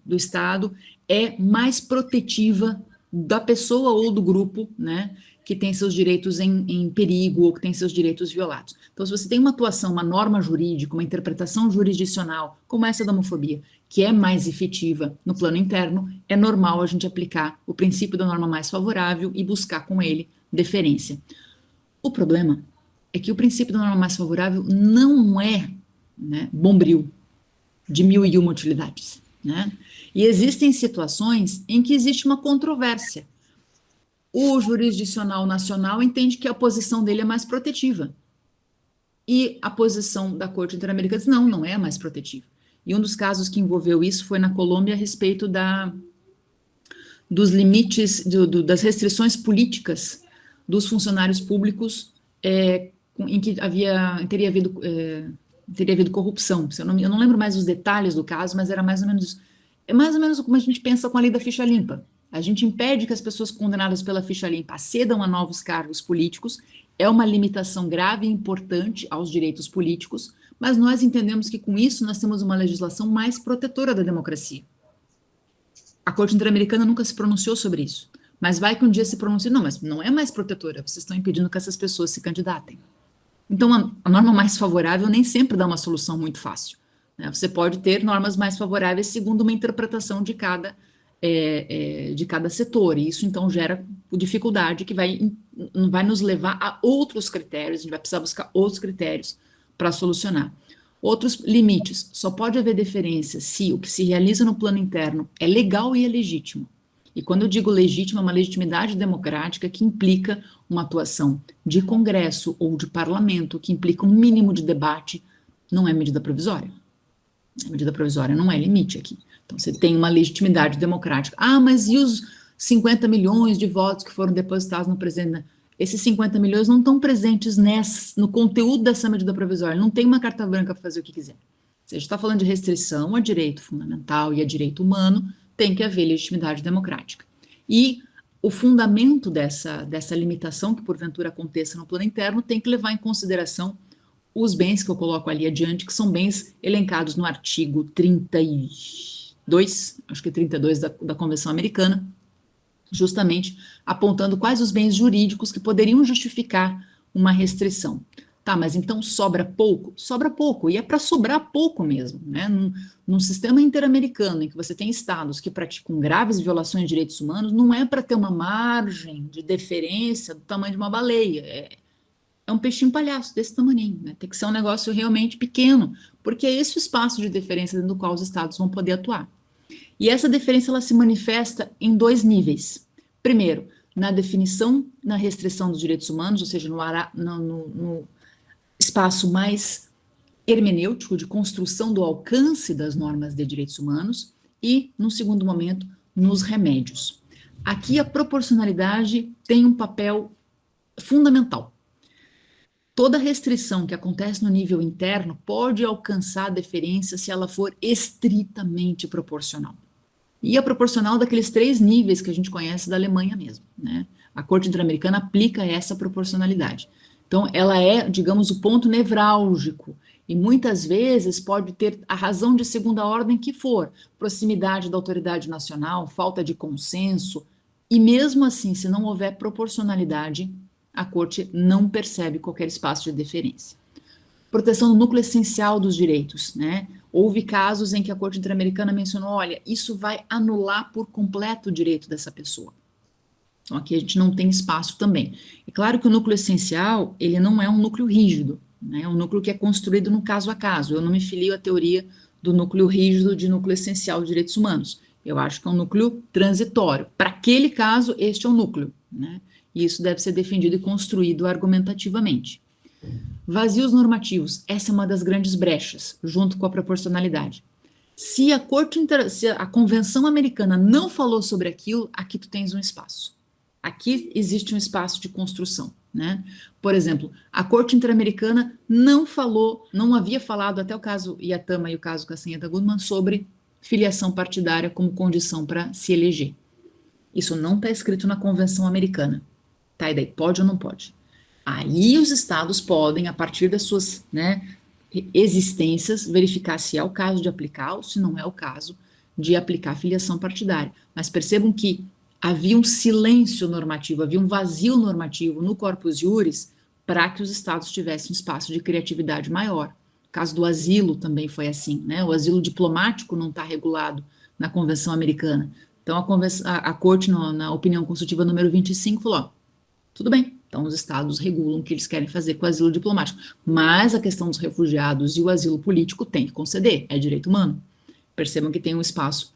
S3: do Estado é mais protetiva da pessoa ou do grupo, né, que tem seus direitos em perigo ou que tem seus direitos violados. Então, se você tem uma atuação, uma norma jurídica, uma interpretação jurisdicional, como essa da homofobia, que é mais efetiva no plano interno, é normal a gente aplicar o princípio da norma mais favorável e buscar com ele deferência. O problema é que o princípio da norma mais favorável não é, né, bombril de 1001 utilidades, né? E existem situações em que existe uma controvérsia. O jurisdicional nacional entende que a posição dele é mais protetiva. E a posição da Corte Interamericana diz, não é a mais protetiva. E um dos casos que envolveu isso foi na Colômbia a respeito dos limites, das restrições políticas dos funcionários públicos em que teria havido corrupção. Eu não lembro mais os detalhes do caso, mas era mais ou menos isso. É mais ou menos como a gente pensa com a lei da ficha limpa. A gente impede que as pessoas condenadas pela ficha limpa acedam a novos cargos políticos, é uma limitação grave e importante aos direitos políticos, mas nós entendemos que com isso nós temos uma legislação mais protetora da democracia. A Corte Interamericana nunca se pronunciou sobre isso, mas vai que um dia se pronuncie, não, mas não é mais protetora, vocês estão impedindo que essas pessoas se candidatem. Então, a norma mais favorável nem sempre dá uma solução muito fácil, né? Você pode ter normas mais favoráveis segundo uma interpretação de cada setor, e isso então gera dificuldade que vai nos levar a outros critérios, a gente vai precisar buscar outros critérios para solucionar. Outros limites, só pode haver deferência se o que se realiza no plano interno é legal e é legítimo. E quando eu digo legítimo, é uma legitimidade democrática que implica uma atuação de Congresso ou de parlamento, que implica um mínimo de debate, não é medida provisória. A medida provisória não é limite aqui. Então, você tem uma legitimidade democrática. Ah, mas e os 50 milhões de votos que foram depositados no presidente? Esses 50 milhões não estão presentes no conteúdo dessa medida provisória. Não tem uma carta branca para fazer o que quiser. Se a gente está falando de restrição a direito fundamental e a direito humano, tem que haver legitimidade democrática. E o fundamento dessa limitação que porventura aconteça no plano interno tem que levar em consideração os bens que eu coloco ali adiante, que são bens elencados no artigo 32, acho que é 32 da Convenção Americana, justamente apontando quais os bens jurídicos que poderiam justificar uma restrição. Tá, mas então sobra pouco? Sobra pouco, e é para sobrar pouco mesmo, né? Num sistema interamericano em que você tem estados que praticam graves violações de direitos humanos, não é para ter uma margem de deferência do tamanho de uma baleia, é um peixinho palhaço desse tamanho, né? Tem que ser um negócio realmente pequeno, porque é esse o espaço de deferência dentro do qual os estados vão poder atuar. E essa deferência ela se manifesta em 2 níveis. Primeiro, na definição, na restrição dos direitos humanos, ou seja, no espaço mais hermenêutico de construção do alcance das normas de direitos humanos, e, no segundo momento, nos remédios. Aqui a proporcionalidade tem um papel fundamental. Toda restrição que acontece no nível interno pode alcançar a deferência se ela for estritamente proporcional. E é proporcional daqueles 3 níveis que a gente conhece da Alemanha mesmo, né? A Corte Interamericana aplica essa proporcionalidade. Então, ela é, digamos, o ponto nevrálgico, e muitas vezes pode ter a razão de segunda ordem que for, proximidade da autoridade nacional, falta de consenso, e mesmo assim, se não houver proporcionalidade, a Corte não percebe qualquer espaço de deferência. Proteção do núcleo essencial dos direitos, né? Houve casos em que a Corte Interamericana mencionou, olha, isso vai anular por completo o direito dessa pessoa. Então, aqui a gente não tem espaço também. É claro que o núcleo essencial, ele não é um núcleo rígido, né? É um núcleo que é construído no caso a caso. Eu não me filio à teoria do núcleo rígido de núcleo essencial de direitos humanos. Eu acho que é um núcleo transitório. Para aquele caso, este é o núcleo, né? E isso deve ser defendido e construído argumentativamente. Vazios normativos, essa é uma das grandes brechas, junto com a proporcionalidade. Se a Convenção Americana não falou sobre aquilo, aqui tu tens um espaço. Aqui existe um espaço de construção, né? Por exemplo, a Corte Interamericana não havia falado, até o caso Iatama e o caso Castanheda Goodman, sobre filiação partidária como condição para se eleger. Isso não está escrito na Convenção Americana. Tá, e daí pode ou não pode? Aí os estados podem, a partir das suas, né, existências, verificar se é o caso de aplicar ou se não é o caso de aplicar filiação partidária. Mas percebam que havia um silêncio normativo, havia um vazio normativo no corpus iuris para que os estados tivessem um espaço de criatividade maior. O caso do asilo também foi assim, né? O asilo diplomático não está regulado na Convenção Americana. Então a Corte, na opinião consultiva número 25, falou, ó, tudo bem, então os estados regulam o que eles querem fazer com o asilo diplomático, mas a questão dos refugiados e o asilo político tem que conceder, é direito humano. Percebam que tem um espaço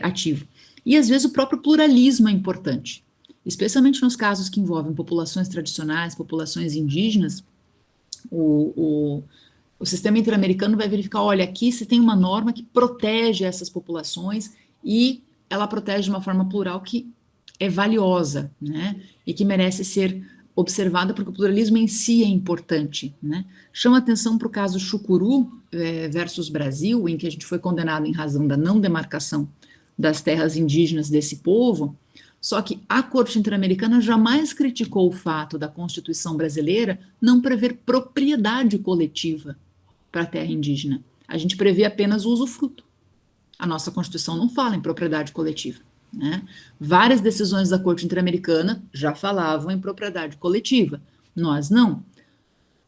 S3: ativo. E às vezes o próprio pluralismo é importante, especialmente nos casos que envolvem populações tradicionais, populações indígenas. O sistema interamericano vai verificar, olha, aqui você tem uma norma que protege essas populações e ela protege de uma forma plural que é valiosa, né, e que merece ser observada porque o pluralismo em si é importante, né. Chama atenção para o caso Chucuru versus Brasil, em que a gente foi condenado em razão da não demarcação das terras indígenas desse povo, só que a Corte Interamericana jamais criticou o fato da Constituição brasileira não prever propriedade coletiva para a terra indígena. A gente prevê apenas o usufruto. A nossa Constituição não fala em propriedade coletiva, né? Várias decisões da Corte Interamericana já falavam em propriedade coletiva, nós não.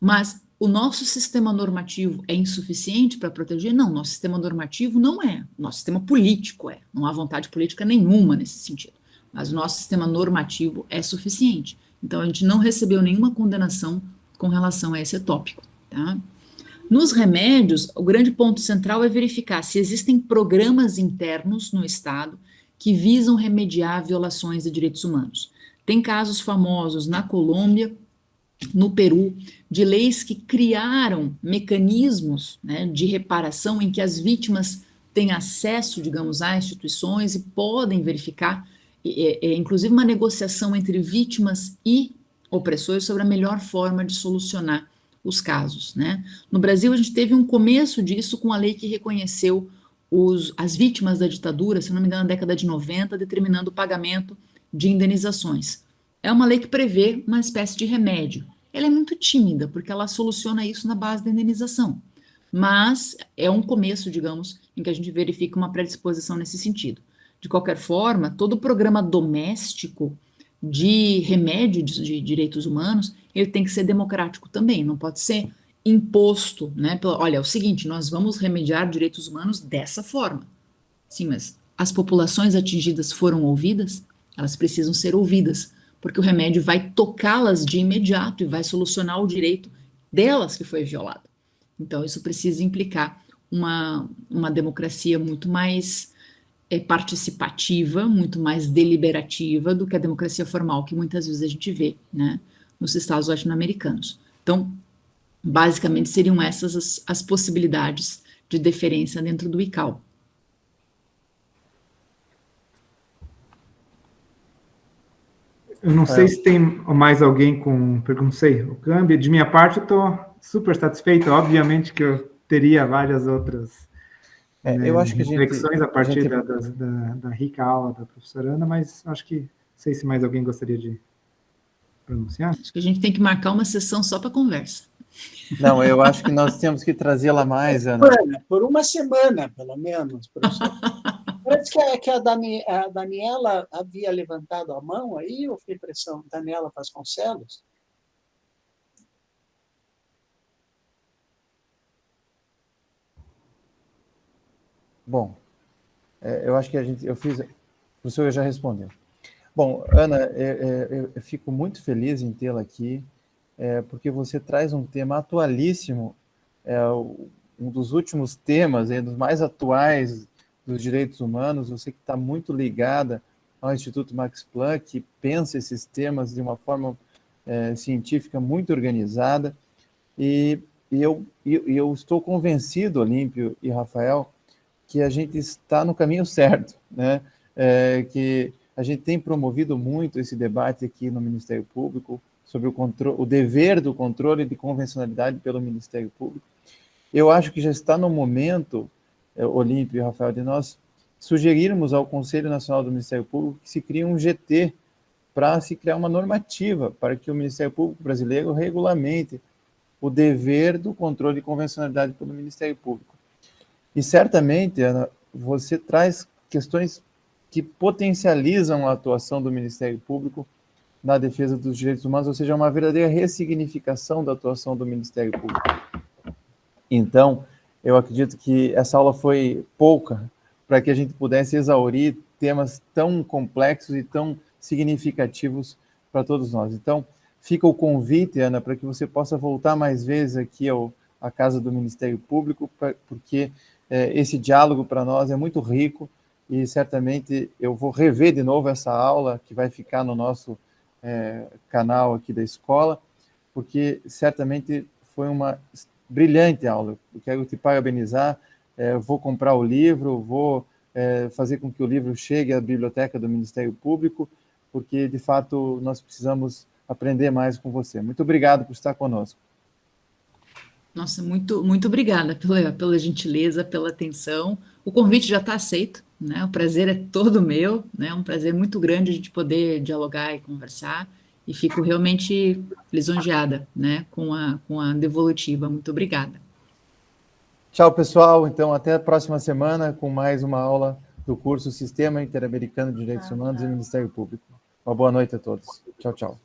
S3: Mas o nosso sistema normativo é insuficiente para proteger? Não, nosso sistema normativo não é, nosso sistema político é, não há vontade política nenhuma nesse sentido, mas o nosso sistema normativo é suficiente. Então, a gente não recebeu nenhuma condenação com relação a esse tópico, tá? Nos remédios, o grande ponto central é verificar se existem programas internos no Estado que visam remediar violações de direitos humanos. Tem casos famosos na Colômbia, no Peru, de leis que criaram mecanismos, né, de reparação em que as vítimas têm acesso, digamos, a instituições e podem verificar, inclusive uma negociação entre vítimas e opressores sobre a melhor forma de solucionar os casos, né? No Brasil, a gente teve um começo disso com a lei que reconheceu as vítimas da ditadura, se não me engano, na década de 90, determinando o pagamento de indenizações. É uma lei que prevê uma espécie de remédio. Ela é muito tímida, porque ela soluciona isso na base da indenização. Mas é um começo, digamos, em que a gente verifica uma predisposição nesse sentido. De qualquer forma, todo programa doméstico de remédio de direitos humanos, ele tem que ser democrático também, não pode ser imposto, né? Olha, é o seguinte, nós vamos remediar direitos humanos dessa forma. Sim, mas as populações atingidas foram ouvidas? Elas precisam ser ouvidas, porque o remédio vai tocá-las de imediato e vai solucionar o direito delas que foi violado. Então, isso precisa implicar uma democracia muito mais participativa, muito mais deliberativa do que a democracia formal, que muitas vezes a gente vê, né, nos estados latino-americanos. Então, basicamente, seriam essas as possibilidades de deferência dentro do ICAO.
S2: Eu não sei se tem mais alguém com... Não sei, o Cambi. De minha parte, eu estou super satisfeito. Obviamente que eu teria várias outras
S1: eu acho que
S2: reflexões a partir da rica aula da professora Ana, mas acho que... Não sei se mais alguém gostaria de pronunciar.
S3: Acho que a gente tem que marcar uma sessão só para conversa.
S1: Não, eu acho que nós temos que trazê-la mais, Ana.
S4: Por uma semana, pelo menos, professor. Parece que a Daniela havia levantado a mão aí, ou foi impressão? Daniela Vasconcelos?
S1: Bom, eu acho que eu fiz... O professor já respondeu. Bom, Ana, eu fico muito feliz em tê-la aqui, porque você traz um tema atualíssimo, um dos últimos temas, dos mais atuais dos direitos humanos. Você que está muito ligada ao Instituto Max Planck, que pensa esses temas de uma forma científica muito organizada, e eu estou convencido, Olímpio e Rafael, que a gente está no caminho certo, né? Que a gente tem promovido muito esse debate aqui no Ministério Público sobre o dever do controle de convencionalidade pelo Ministério Público. Eu acho que já está no momento, Olímpio e Rafael, de nós sugerirmos ao Conselho Nacional do Ministério Público que se crie um GT para se criar uma normativa para que o Ministério Público brasileiro regulamente o dever do controle de convencionalidade pelo Ministério Público. E certamente, Ana, você traz questões que potencializam a atuação do Ministério Público na defesa dos direitos humanos, ou seja, uma verdadeira ressignificação da atuação do Ministério Público. Então, eu acredito que essa aula foi pouca para que a gente pudesse exaurir temas tão complexos e tão significativos para todos nós. Então, fica o convite, Ana, para que você possa voltar mais vezes aqui à Casa do Ministério Público, porque esse diálogo para nós é muito rico e certamente eu vou rever de novo essa aula que vai ficar no nosso canal aqui da escola, porque certamente foi uma brilhante aula. Eu quero te parabenizar, vou comprar o livro, vou fazer com que o livro chegue à biblioteca do Ministério Público, porque, de fato, nós precisamos aprender mais com você. Muito obrigado por estar conosco.
S3: Nossa, muito obrigada pela gentileza, pela atenção. O convite já está aceito, né? O prazer é todo meu, né? É um prazer muito grande a gente poder dialogar e conversar, e fico realmente lisonjeada, né? Com a devolutiva. Muito obrigada.
S1: Tchau, pessoal. Então, até a próxima semana com mais uma aula do curso Sistema Interamericano de Direitos Humanos e Ministério Público. Uma boa noite a todos. Tchau, tchau.